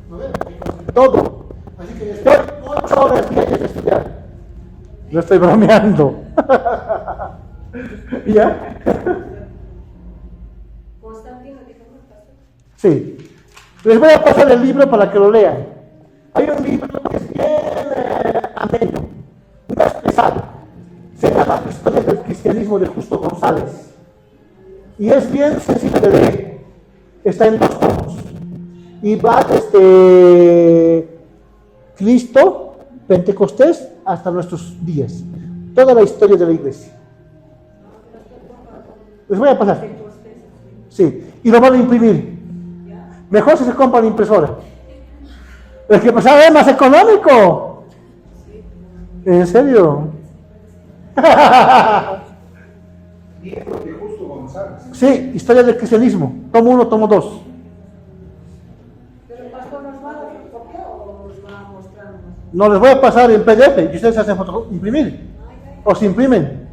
¿No ven? Hay que conocer Todo. Así que Estoy después, 8 horas diarias de estudiar. No estoy bromeando. ¿Ya? Constantino dijo, ¿no, pastor? Sí. Les voy a pasar el libro para que lo lean. Hay un libro que es bien ameno, no es pesado. Se llama Historia del Cristianismo de Justo González. Y es bien sencillo de leer. Está en 2 tomos. Y va desde Cristo, Pentecostés, hasta nuestros días. Toda la historia de la iglesia. Les voy a pasar. Sí. Y lo van a imprimir. Mejor si se compra la impresora. El que pasaba es más económico. ¿En serio? Nieto de Justo González. Sí, Historia del Cristianismo. Tomo 1, tomo 2. Pero el pastor nos va a dar copia o nos va a mostrar más. No, les voy a pasar en PDF y ustedes hacen imprimir. O se imprimen.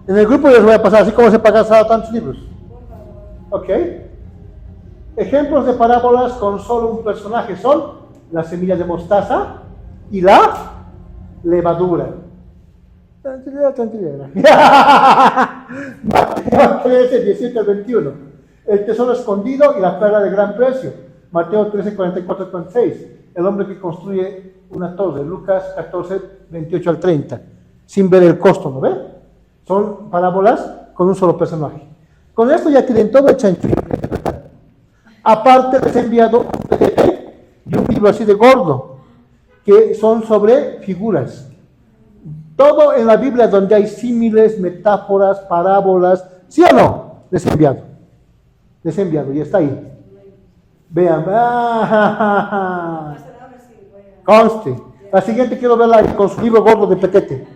En el grupo les voy a pasar, así como se pagan tantos libros. ¿Ok? Ejemplos de parábolas con solo un personaje son la semilla de mostaza y la levadura. Tranquilidad, tranquilidad. Mateo 13, 17 al 21. El tesoro escondido y la perla de gran precio. Mateo 13, 44 al 46. El hombre que construye una torre. Lucas 14, 28 al 30. Sin ver el costo, ¿no ve? Son parábolas con un solo personaje. Con esto ya tienen todo el chanchullo. Aparte les he enviado un PDF y un libro así de gordo, que son sobre figuras. Todo en la Biblia donde hay símiles, metáforas, parábolas, ¿sí o no? Les he enviado. Les he enviado y está ahí. Vean. Conste. La siguiente quiero verla ahí con su libro gordo de pequete.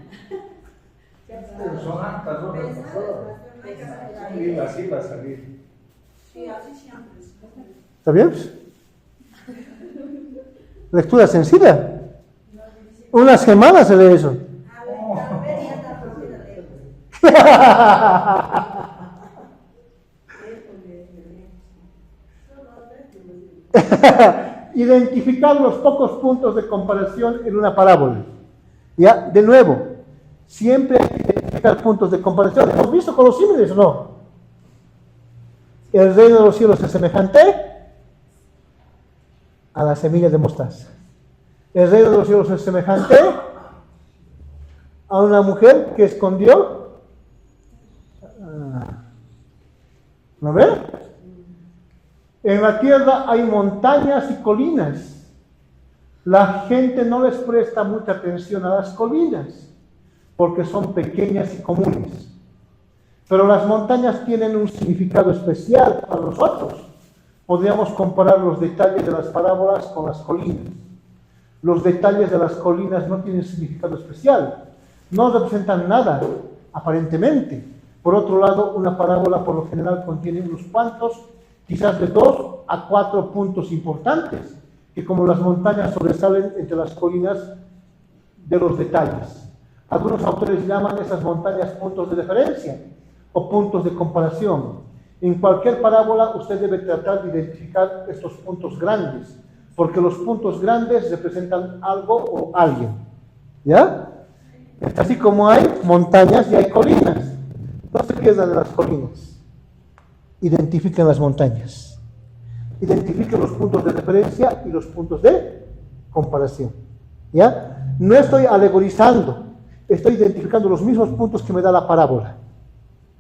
Son hartas horas, pastor. Sí, así va a salir. Sí, así siempre. ¿Está bien? Lectura sencilla. Una semana se lee eso. Identificar los pocos puntos de comparación en una parábola. Ya, de nuevo, siempre hay que identificar puntos de comparación. ¿Hemos visto con los símiles o no? El reino de los cielos es semejante a la semilla de mostaza. El reino de los cielos es semejante a una mujer que escondió. ¿No ve? En la tierra hay montañas y colinas. La gente no les presta mucha atención a las colinas porque son pequeñas y comunes. Pero las montañas tienen un significado especial para nosotros. Podríamos comparar los detalles de las parábolas con las colinas. Los detalles de las colinas no tienen significado especial. No representan nada, aparentemente. Por otro lado, una parábola por lo general contiene unos cuantos, quizás de 2 a 4 puntos importantes, que como las montañas sobresalen entre las colinas de los detalles. Algunos autores llaman esas montañas puntos de referencia o puntos de comparación. En cualquier parábola usted debe tratar de identificar estos puntos grandes, porque los puntos grandes representan algo o alguien. ¿Ya? Así como hay montañas y hay colinas. No se pierdan de las colinas. Identifiquen las montañas. Identifiquen los puntos de referencia y los puntos de comparación. ¿Ya? No estoy alegorizando, estoy identificando los mismos puntos que me da la parábola.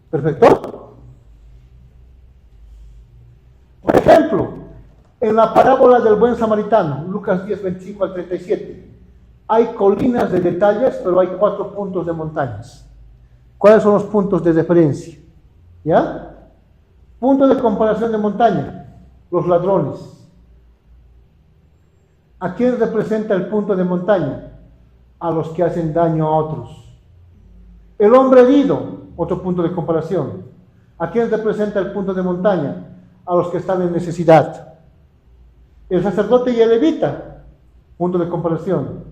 ¿Perfecto? Por ejemplo, En la parábola del buen samaritano, Lucas 10, 25 al 37, hay colinas de detalles, pero hay 4 puntos de montañas. ¿Cuáles son los puntos de referencia? ¿Ya? Punto de comparación de montaña, los ladrones. ¿A quién representa el punto de montaña? A los que hacen daño a otros. El hombre herido, otro punto de comparación. ¿A quién representa el punto de montaña? A los que están en necesidad. El sacerdote y el levita, punto de comparación.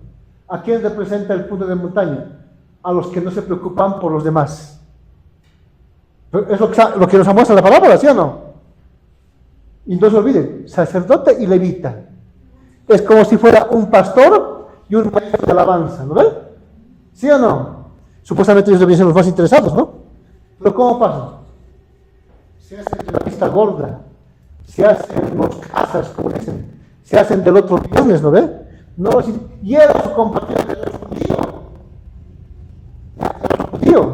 ¿A quién representa el punto de montaña? A los que no se preocupan por los demás. Es lo que nos muestra la palabra, ¿sí o no? Y no se olviden, sacerdote y levita. Es como si fuera un pastor y un maestro de alabanza, ¿no ven? ¿Sí o no? Supuestamente ellos deben ser los más interesados, ¿no? Pero ¿cómo pasa? Se hacen de la vista gorda, se hacen los casas, como dicen, se hacen del otro viernes, ¿no ve? No, y era su compañero de los judíos.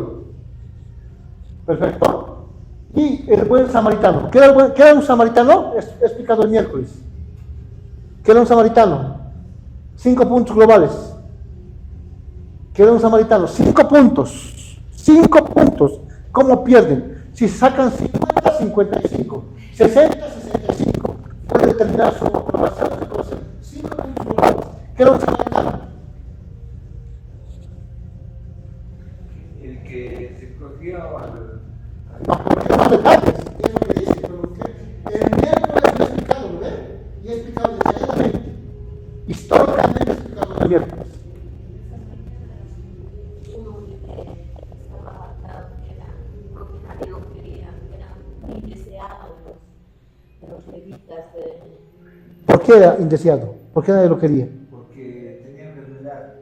Perfecto. Y el buen samaritano. ¿Qué era un samaritano? He explicado el miércoles. ¿Qué era un samaritano? 5 puntos globales. ¿Qué era un samaritano? 5 puntos. 5 puntos. ¿Cómo pierden? Si sacan 50, 55. 60, 65. Puede determinar su aprobación de conocer. 5 puntos globales. ¿Qué era un samaritano? El que se cogió al... No, porque más detalles. Es lo que dice, pero el miércoles lo he explicado, ¿no ven? Y he explicado detalladamente. Históricamente he explicado el miércoles. Los levitas de... ¿Por qué era indeseado? ¿Por qué nadie lo quería? Porque tenía enfermedad,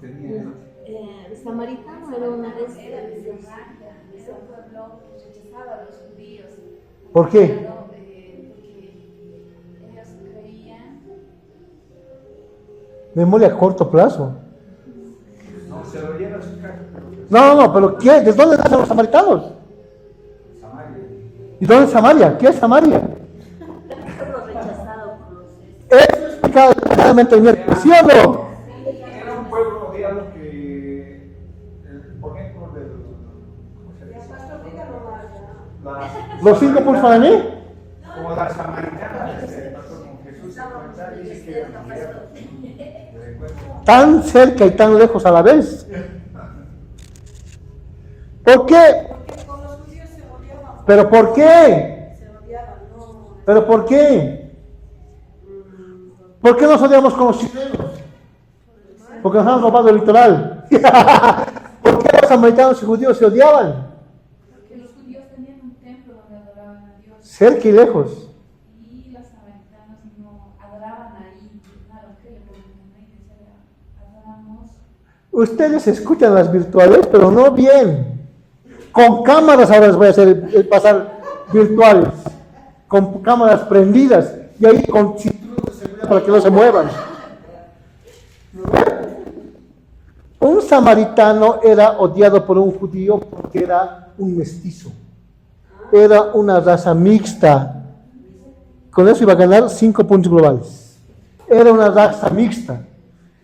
tenía... El samaritano era una vez... Era de Samaria, era un pueblo que rechazaba a los judíos. ¿Por qué? Porque ellos creían. Memoria a corto plazo. No, se lo lleva a su casa. No, pero ¿qué? ¿De dónde nacen los samaritanos? Samaria. ¿Y dónde es Samaria? ¿Qué es Samaria? Pueblo rechazado por los... Eso es explicado claramente el miércoles, ¿sí o no? Era un pueblo, digamos, que, por ejemplo, ¿cómo se dice? Pastor, dígalo más. La- ¿Los 5 puntos para mí? Como la samaritana, pasó con Jesús, dice que era mujer. ¿Me recuerdo? Tan cerca y tan lejos a la vez. ¿Por qué? Porque con los judíos se odiaban. ¿Pero por qué? Se odiaban, no. ¿Pero por qué? ¿Por qué nos odiamos con los chilenos? Porque nos han robado el litoral. ¿Por qué los samaritanos y judíos se odiaban? Porque los judíos tenían un templo donde adoraban a Dios Cerca y lejos. y los samaritanos no adoraban ahí. Claro, que le ponen ahí que se adoramos. Ustedes escuchan las virtuales, pero no bien. Con cámaras ahora les voy a hacer pasar virtuales. Con cámaras prendidas y ahí con cinturones de seguridad para que no se muevan. Un samaritano era odiado por un judío porque era un mestizo. Era una raza mixta. Con eso iba a ganar 5 puntos globales. Era una raza mixta.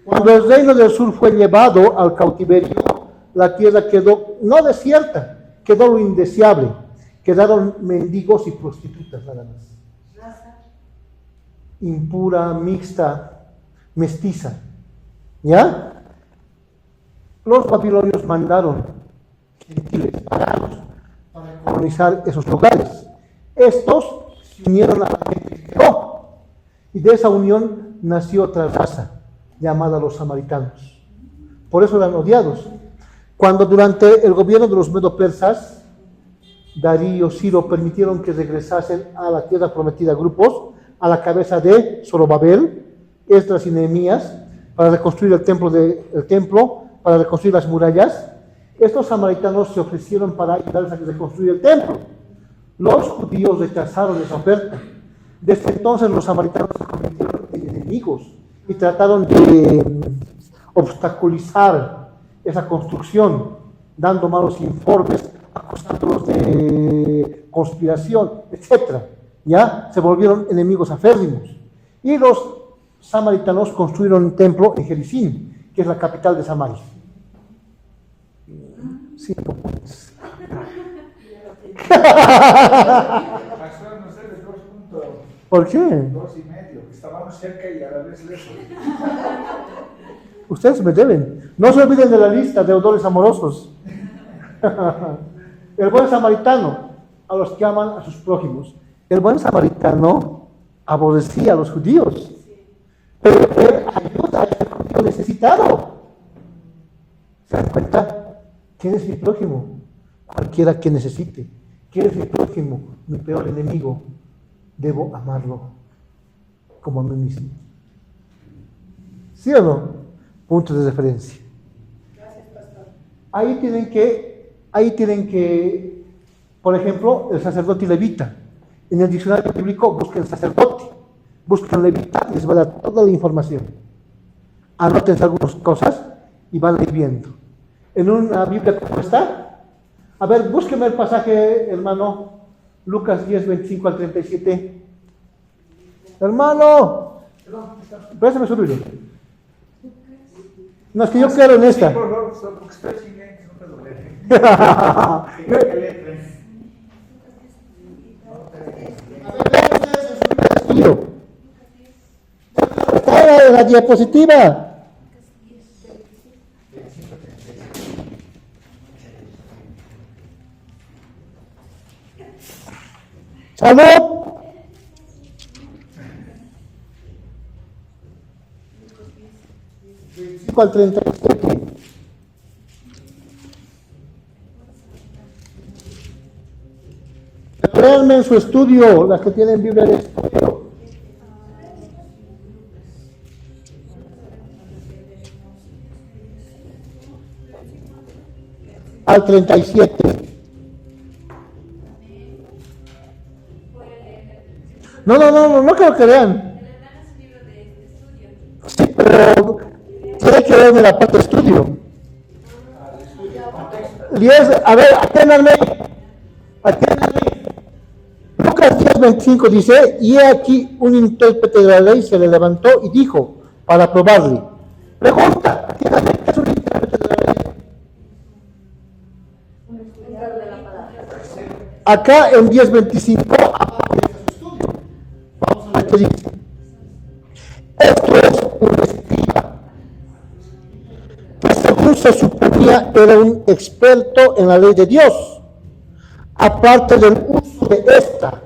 Cuando el reino del sur fue llevado al cautiverio, la tierra quedó no desierta, quedó lo indeseable. Quedaron mendigos y prostitutas nada más. Impura, mixta, mestiza. ¿Ya? Los babilonios mandaron gentiles paganos para colonizar esos lugares. Estos se unieron a la gente que quedó. Y de esa unión nació otra raza llamada los samaritanos. Por eso eran odiados. Cuando durante el gobierno de los medo-persas, Darío, Ciro permitieron que regresasen a la tierra prometida grupos, a la cabeza de Zorobabel, Esdras y Nehemías, para reconstruir el templo, para reconstruir las murallas. Estos samaritanos se ofrecieron para ayudarles a reconstruir el templo. Los judíos rechazaron esa oferta. Desde entonces los samaritanos se convirtieron en enemigos y trataron de obstaculizar esa construcción, dando malos informes, acusándolos de conspiración, etc. ya se volvieron enemigos aférrimos. Y los samaritanos construyeron un templo en Jericín, que es la capital de Samaria. Sí, pues. Pastor, nos debe 2 puntos. ¿Por qué? 2,5. Estábamos cerca y a la vez lejos. Ustedes me deben. No se olviden de la lista de deudores amorosos. El buen samaritano, a los que aman a sus prójimos. El buen samaritano aborrecía a los judíos, pero él ayuda a este judío necesitado. ¿Se dan cuenta? ¿Quién es mi prójimo? Cualquiera que necesite. ¿Quién es mi prójimo? Mi peor enemigo. Debo amarlo como a mí mismo. ¿Sí o no? Punto de referencia. Gracias, pastor. Ahí tienen que, por ejemplo, el sacerdote y levita. En el diccionario bíblico busquen sacerdote, busquen levita y les va a dar toda la información. Anótense algunas cosas y van a ir viendo. En una Biblia como está, a ver, búsqueme el pasaje, hermano, Lucas 10, 25 al 37. Hermano, préstame su Biblia. No, es que yo quiero en esta. Sí, por favor, porque estoy sin lentes, no puedo leer. Está en la diapositiva. ¡Salud! Al 37. Créanme en su estudio, las que tienen Biblia de estudio. Al 37. No creo que vean. Sí, pero tiene que verme la parte de estudio. 10, a ver, aténganme. Lucas 10:25 dice, y he aquí un intérprete de la ley se le levantó y dijo, para probarle. Pregunta, aténganme, ¿qué es un intérprete de la ley? Acá en 10:25, vamos a ver qué dice. Esto es un escriba, que según se suponía era un experto en la ley de Dios, aparte del uso de esta.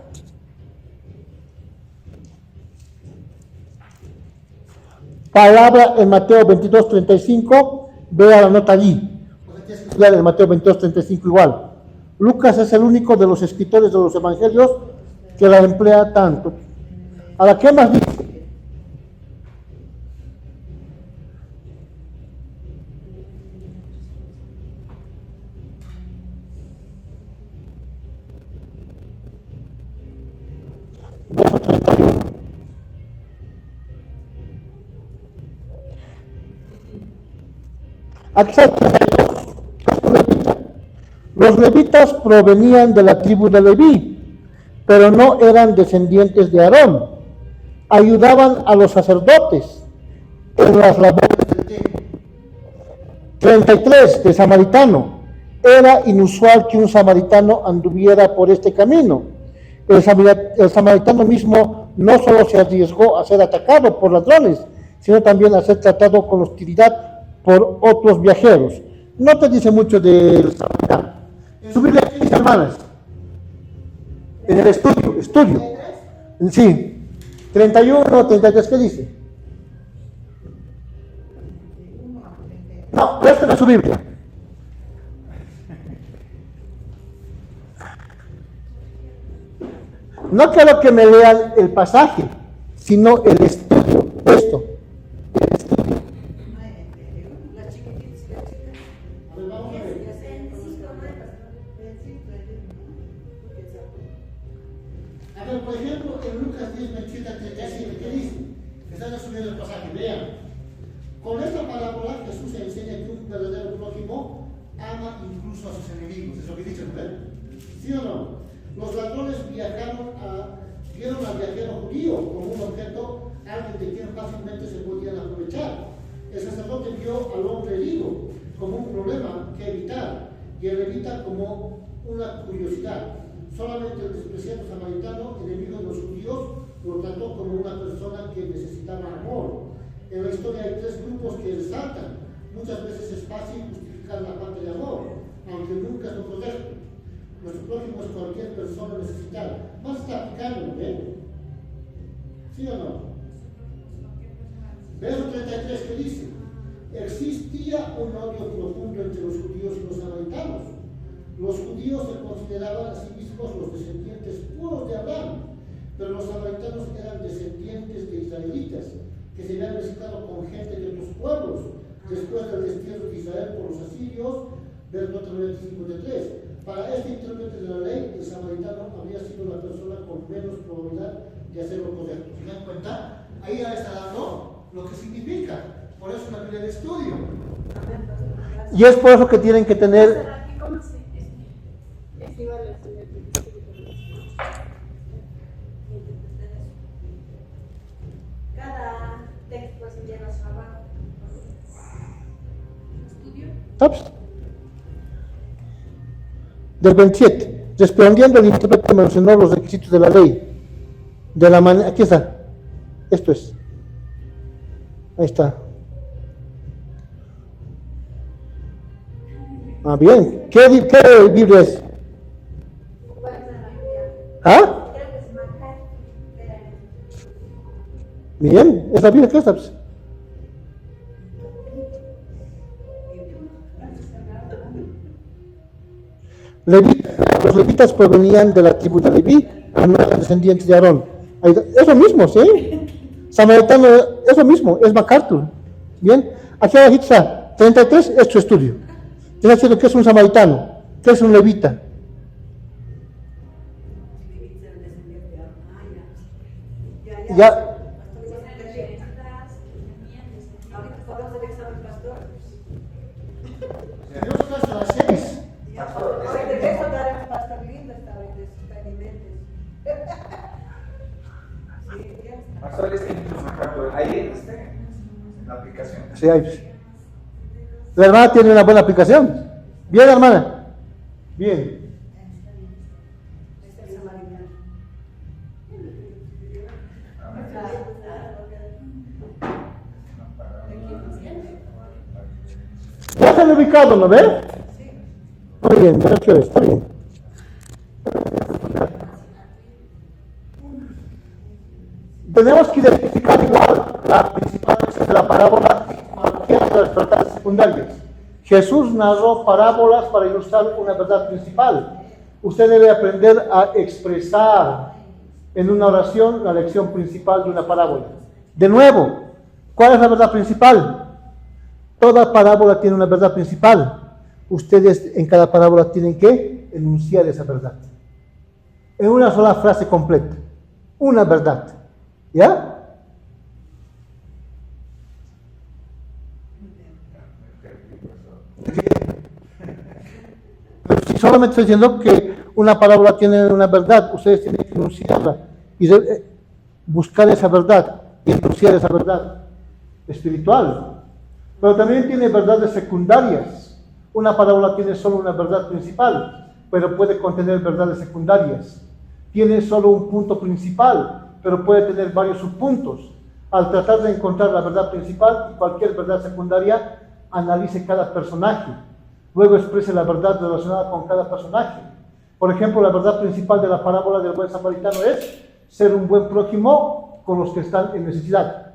Palabra en Mateo 22:35, vea la nota allí. En Mateo 22:35 igual. Lucas es el único de los escritores de los evangelios que la emplea tanto. Ahora, ¿qué más dice? Verso 31. Aquí está el 32. Los levitas provenían de la tribu de Leví, pero no eran descendientes de Aarón. Ayudaban a los sacerdotes en las labores del templo. 33. De samaritano. Era inusual que un samaritano anduviera por este camino. El samaritano mismo no solo se arriesgó a ser atacado por ladrones, sino también a ser tratado con hostilidad por otros viajeros. No te dice mucho del samaritano. En su Biblia, ¿qué dice, hermanas? En el estudio. Sí. 31, 33, ¿qué dice? No, préstame su Biblia. No quiero que me lean el pasaje, sino el estudio. Esto. El estudio. A ver, por ejemplo, en Lucas 10, 27 al 37, ¿qué dice? Están asumiendo el pasaje, vean. Con esta parábola Jesús enseña que un verdadero prójimo ama incluso a sus enemigos. Es lo que dice, ¿no? ¿Sí o no? Los ladrones viajaron vieron al viajero judío como un objeto, alguien de quien fácilmente se podían aprovechar. El sacerdote vio al hombre herido como un problema que evitar y el levita como una curiosidad. Solamente el despreciado samaritano, enemigo de los judíos, lo trató como una persona que necesitaba amor. En la historia hay tres grupos que resaltan. Muchas veces es fácil justificar la falta de amor, aunque nunca es lo correcto. Nuestro prójimo es cualquier persona necesitada. Más está aplicando, ¿ven? ¿Sí o no? Verso 33 que dice: existía un odio profundo entre los judíos y los samaritanos. Los judíos se consideraban a sí mismos los descendientes puros de Abraham, pero los samaritanos eran descendientes de israelitas, que se habían mezclado con gente de otros pueblos, después del destierro de Israel por los asirios, verso 53. Para este intérprete de la ley, el samaritano habría sido la persona con menos probabilidad de hacer lo correcto. ¿Se dan cuenta? Ahí ya está dando lo que significa. Por eso una Biblia de estudio. Y es por eso que tienen que tener... ¿Cómo se cada texto se lleva su abajo. ¿Estudio? ¿Sabes? Del 27. Respondiendo, el intérprete mencionó los requisitos de la ley. De la manera... Aquí está. Esto es. Ahí está. Ah, bien. ¿Qué Biblia es? ¿Ah? Creo que es Macar. Bien. ¿Es la Biblia que está? Pues? Los levitas provenían de la tribu de Leví, no eran descendientes de Aarón. Eso mismo, ¿sí? Samaritano, eso mismo, es MacArthur. Bien, aquí abajito está, 33 es tu estudio. Está diciendo que es un samaritano, que es un levita. Ya. Tenemos hasta las 6. Pastor, este incluso ahí en la aplicación. Sí, hay. La hermana tiene una buena aplicación. Bien, hermana. Bien. Ya están ubicados, ¿no ve? Muy bien, está bien. Tenemos que identificar igual la principal de la parábola y las verdades secundarias. Jesús narró parábolas para ilustrar una verdad principal. Usted debe aprender a expresar en una oración la lección principal de una parábola. De nuevo, ¿cuál es la verdad principal? Toda parábola tiene una verdad principal. Ustedes en cada parábola tienen que enunciar esa verdad. En una sola frase completa. Una verdad. ¿Ya? Pero si solamente estoy diciendo que una parábola tiene una verdad, ustedes tienen que enunciarla y buscar esa verdad y enunciar esa verdad espiritual. Pero también tiene verdades secundarias. Una parábola tiene solo una verdad principal, pero puede contener verdades secundarias. Tiene solo un punto principal, pero puede tener varios subpuntos. Al tratar de encontrar la verdad principal y cualquier verdad secundaria, analice cada personaje. Luego exprese la verdad relacionada con cada personaje. Por ejemplo, la verdad principal de la parábola del buen samaritano es ser un buen prójimo con los que están en necesidad.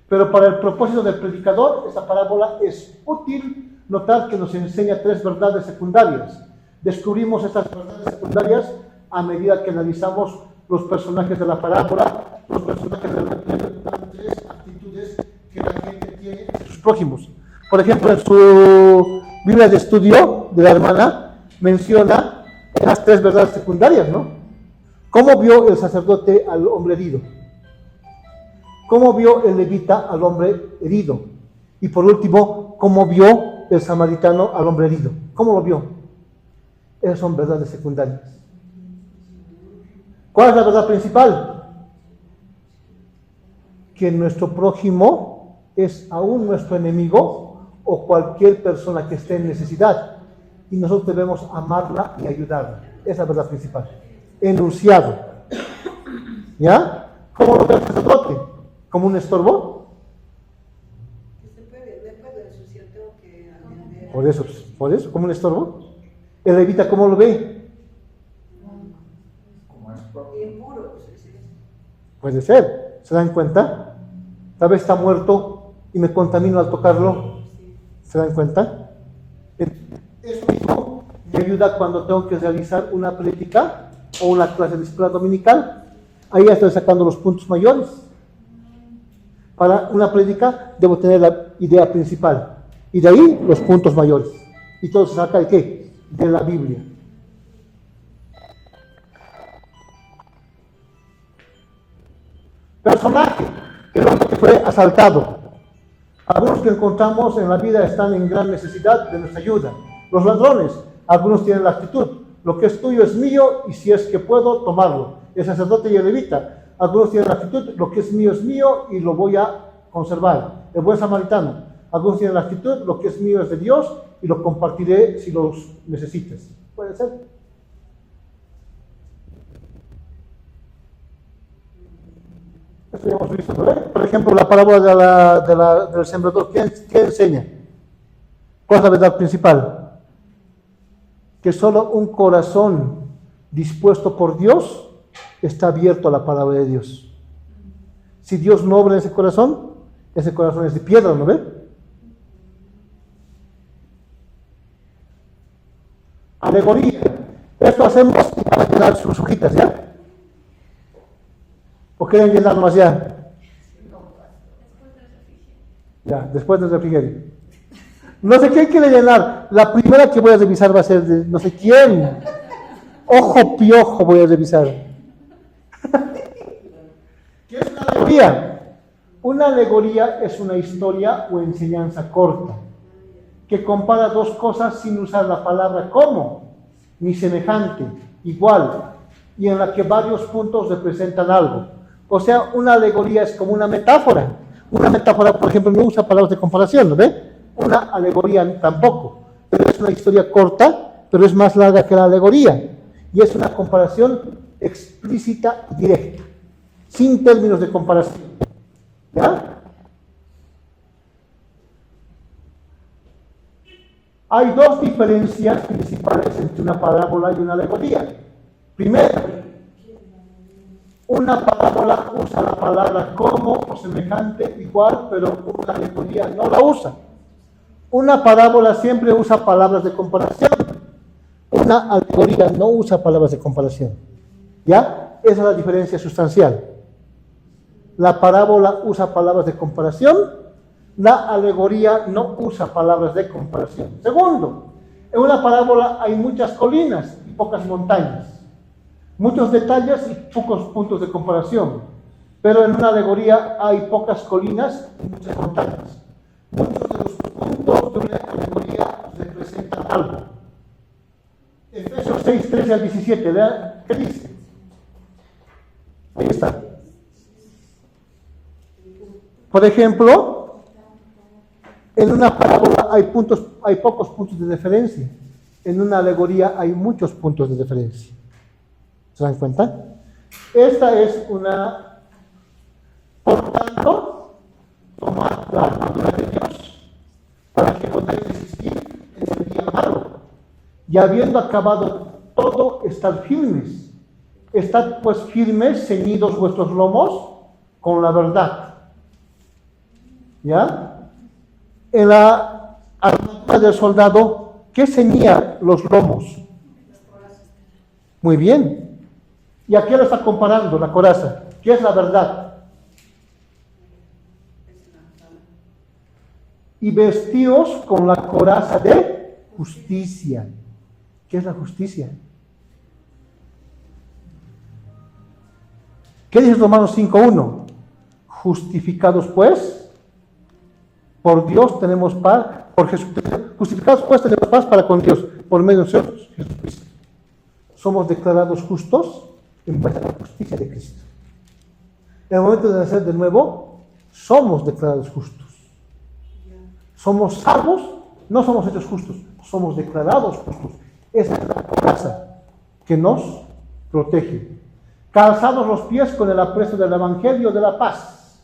Pero para el propósito del predicador, esta parábola es útil notar que nos enseña tres verdades secundarias. Descubrimos estas verdades secundarias a medida que analizamos los personajes de la parábola. Los personajes de la parábola dan tres actitudes que la gente tiene en sus prójimos. Por ejemplo, en su Biblia de estudio de la hermana menciona las tres verdades secundarias, ¿no? ¿Cómo vio el sacerdote al hombre herido? ¿Cómo vio el levita al hombre herido? Y por último, ¿cómo vio el samaritano al hombre herido? ¿Cómo lo vio? Esas son verdades secundarias. ¿Cuál es la verdad principal? que nuestro prójimo es aún nuestro enemigo o cualquier persona que esté en necesidad. Y nosotros debemos amarla y ayudarla. Esa es la verdad principal. Enunciado. ¿Ya? ¿Cómo lo ve el sacerdote? ¿Como un estorbo? Después de ensuciar tengo que atender. Por eso, como un estorbo. El levita, ¿cómo lo ve? Como es propio. Impuro, sí. Puede ser. ¿Se dan cuenta? Tal vez está muerto y me contamino al tocarlo. ¿Se dan cuenta? Eso mismo me ayuda cuando tengo que realizar una prédica o una clase de escuela dominical. Ahí ya estoy sacando los puntos mayores. Para una prédica debo tener la idea principal. Y de ahí los puntos mayores. Y todo se saca de ¿qué? De la Biblia. Personaje, el hombre que fue asaltado. Algunos que encontramos en la vida están en gran necesidad de nuestra ayuda. Los ladrones, algunos tienen la actitud, lo que es tuyo es mío y si es que puedo tomarlo. El sacerdote y el levita, algunos tienen la actitud, lo que es mío y lo voy a conservar. El buen samaritano, algunos tienen la actitud, lo que es mío es de Dios y lo compartiré si los necesites. Puede ser. Esto ya hemos visto, ¿no? Por ejemplo, la parábola del sembrador, ¿qué enseña? ¿Cuál es la verdad principal? Que solo un corazón dispuesto por Dios está abierto a la palabra de Dios. Si Dios no obra en ese corazón es de piedra, ¿no ve? Alegoría. Esto hacemos para llenar sus hojitas, ¿ya? ¿O quieren llenar más ya? Ya, después del refrigerio. No sé quién quiere llenar. La primera que voy a revisar va a ser de no sé quién. Ojo piojo voy a revisar. ¿Qué es una alegoría? Una alegoría es una historia o enseñanza corta que compara dos cosas sin usar la palabra como, ni semejante, igual, y en la que varios puntos representan algo. O sea, una alegoría es como una metáfora. Una metáfora, por ejemplo, no usa palabras de comparación, ¿no ve? Una alegoría tampoco. Pero es una historia corta, pero es más larga que la alegoría. Y es una comparación explícita y directa, sin términos de comparación. ¿Ya? Hay dos diferencias principales entre una parábola y una alegoría. Primero, una parábola usa la palabra como o semejante, igual, pero una alegoría no la usa. Una parábola siempre usa palabras de comparación. Una alegoría no usa palabras de comparación. ¿Ya? Esa es la diferencia sustancial. La parábola usa palabras de comparación, la alegoría no usa palabras de comparación. Segundo, en una parábola hay muchas colinas y pocas montañas, muchos detalles y pocos puntos de comparación, pero en una alegoría hay pocas colinas y muchas montañas. Muchos de los puntos de una alegoría representan algo. Efesios 6, 13 al 17, vean qué dice. Ahí está. Por ejemplo, en una parábola hay pocos puntos de referencia. En una alegoría hay muchos puntos de referencia. ¿Se dan cuenta? Esta es una... Por tanto, tomad la armadura de Dios para que podáis resistir en el día malo. Y habiendo acabado todo, estad firmes. Estad pues firmes, ceñidos vuestros lomos con la verdad. ¿Ya? En la armadura del soldado, ¿qué ceñía los lomos? Muy bien. ¿Y a qué lo está comparando la coraza? ¿Qué es la verdad? Y vestidos con la coraza de justicia. ¿Qué es la justicia? ¿Qué dice Romanos 5:1? Justificados pues por Dios tenemos paz, por Jesucristo. Justificados pues tenemos paz para con Dios, por medio de Jesucristo. Somos declarados justos en base a la justicia de Cristo. En el momento de nacer de nuevo, somos declarados justos. Somos salvos, no somos hechos justos, somos declarados justos. Esa es la coraza que nos protege. Calzados los pies con el apresto del Evangelio de la paz.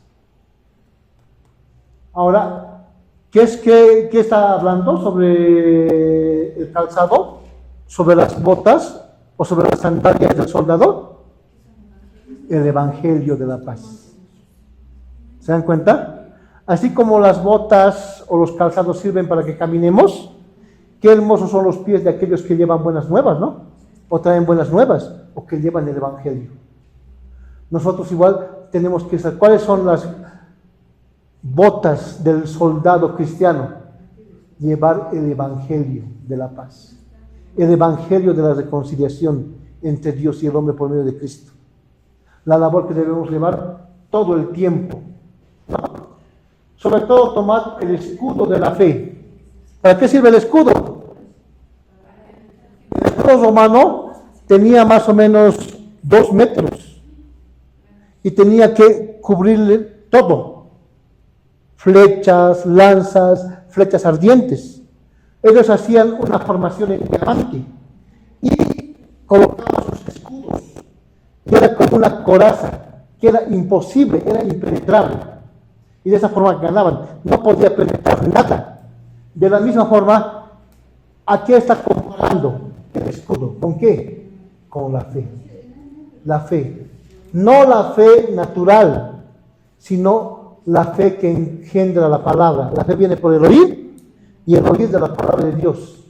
Ahora, ¿qué está hablando sobre el calzado? ¿Sobre las botas o sobre las sandalias del soldado? El Evangelio de la paz. ¿Se dan cuenta? Así como las botas o los calzados sirven para que caminemos, qué hermosos son los pies de aquellos que llevan buenas nuevas, ¿no? O traen buenas nuevas, o que llevan el Evangelio. Nosotros igual tenemos que saber cuáles son las botas del soldado cristiano. Llevar el Evangelio de la paz, el Evangelio de la reconciliación entre Dios y el hombre por medio de Cristo. La labor que debemos llevar todo el tiempo. Sobre todo tomar el escudo de la fe. ¿Para qué sirve el escudo? El escudo romano tenía más o menos 2 metros y tenía que cubrirle todo. Flechas, lanzas, flechas ardientes. Ellos hacían una formación en diamante y colocaban sus escudos. Y era como una coraza que era imposible, era impenetrable. Y de esa forma ganaban, no podía penetrar nada. De la misma forma, ¿a qué está comparando el escudo? ¿Con qué? Con la fe. La fe. No la fe natural, sino la fe que engendra la palabra. La fe viene por el oír y el oír de la palabra de Dios.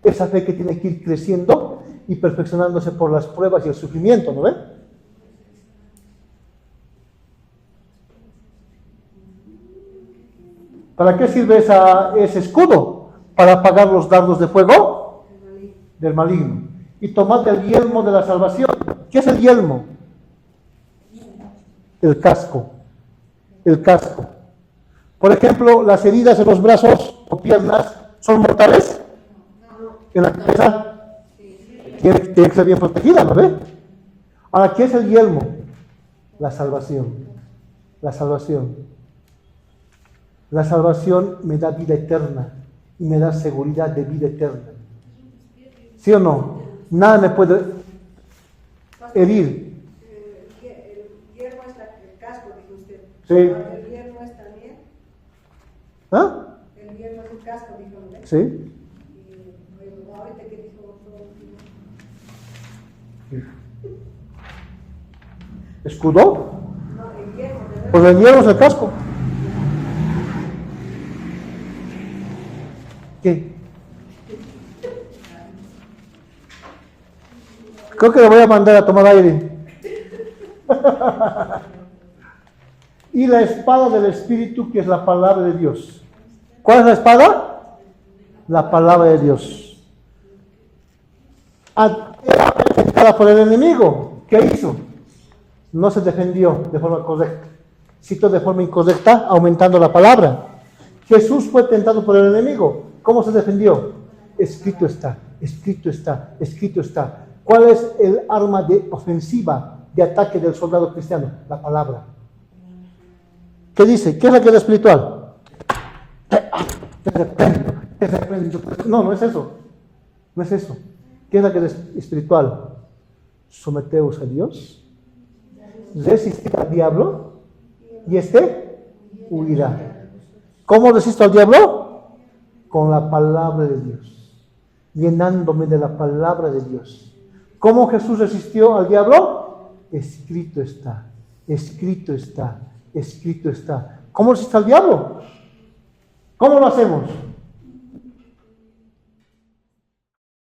Esa fe que tiene que ir creciendo y perfeccionándose por las pruebas y el sufrimiento, ¿no ven? ¿Para qué sirve ese escudo? Para apagar los dardos de fuego del maligno. Y tomad el yelmo de la salvación. ¿Qué es el yelmo? El casco. El casco. Por ejemplo, las heridas en los brazos o piernas son mortales. En la cabeza tiene que ser bien protegida, ¿no ve? Ahora, ¿qué es el yelmo? La salvación. La salvación. La salvación me da vida eterna y me da seguridad de vida eterna. ¿Sí o no? Nada me puede herir. El hierro es el casco, dijo usted. Sí. El hierro es también. ¿Ah? El hierro es el casco, dijo usted. Sí. Y bueno, ahorita que dijo otro. ¿Escudo? No, el hierro, ¿verdad? Pues el hierro es el casco. ¿Qué? Creo que le voy a mandar a tomar aire. Y la espada del Espíritu, que es la palabra de Dios. ¿Cuál es la espada? La palabra de Dios. Era presentada por el enemigo. ¿Qué hizo? No se defendió de forma correcta. Citó de forma incorrecta, aumentando la palabra. Jesús fue tentado por el enemigo. ¿Cómo se defendió? Escrito está, escrito está, escrito está. ¿Cuál es el arma de ofensiva, de ataque del soldado cristiano? La palabra. ¿Qué dice? ¿Qué es la que es espiritual? Te reprendo, te reprendo. No, no es eso. No es eso. ¿Qué es la que es espiritual? Someteos a Dios, resistid al diablo y huirá. ¿Cómo resisto al diablo? Con la palabra de Dios, llenándome de la palabra de Dios. ¿Cómo Jesús resistió al diablo? Escrito está, escrito está, escrito está. ¿Cómo resiste al diablo? ¿Cómo lo hacemos?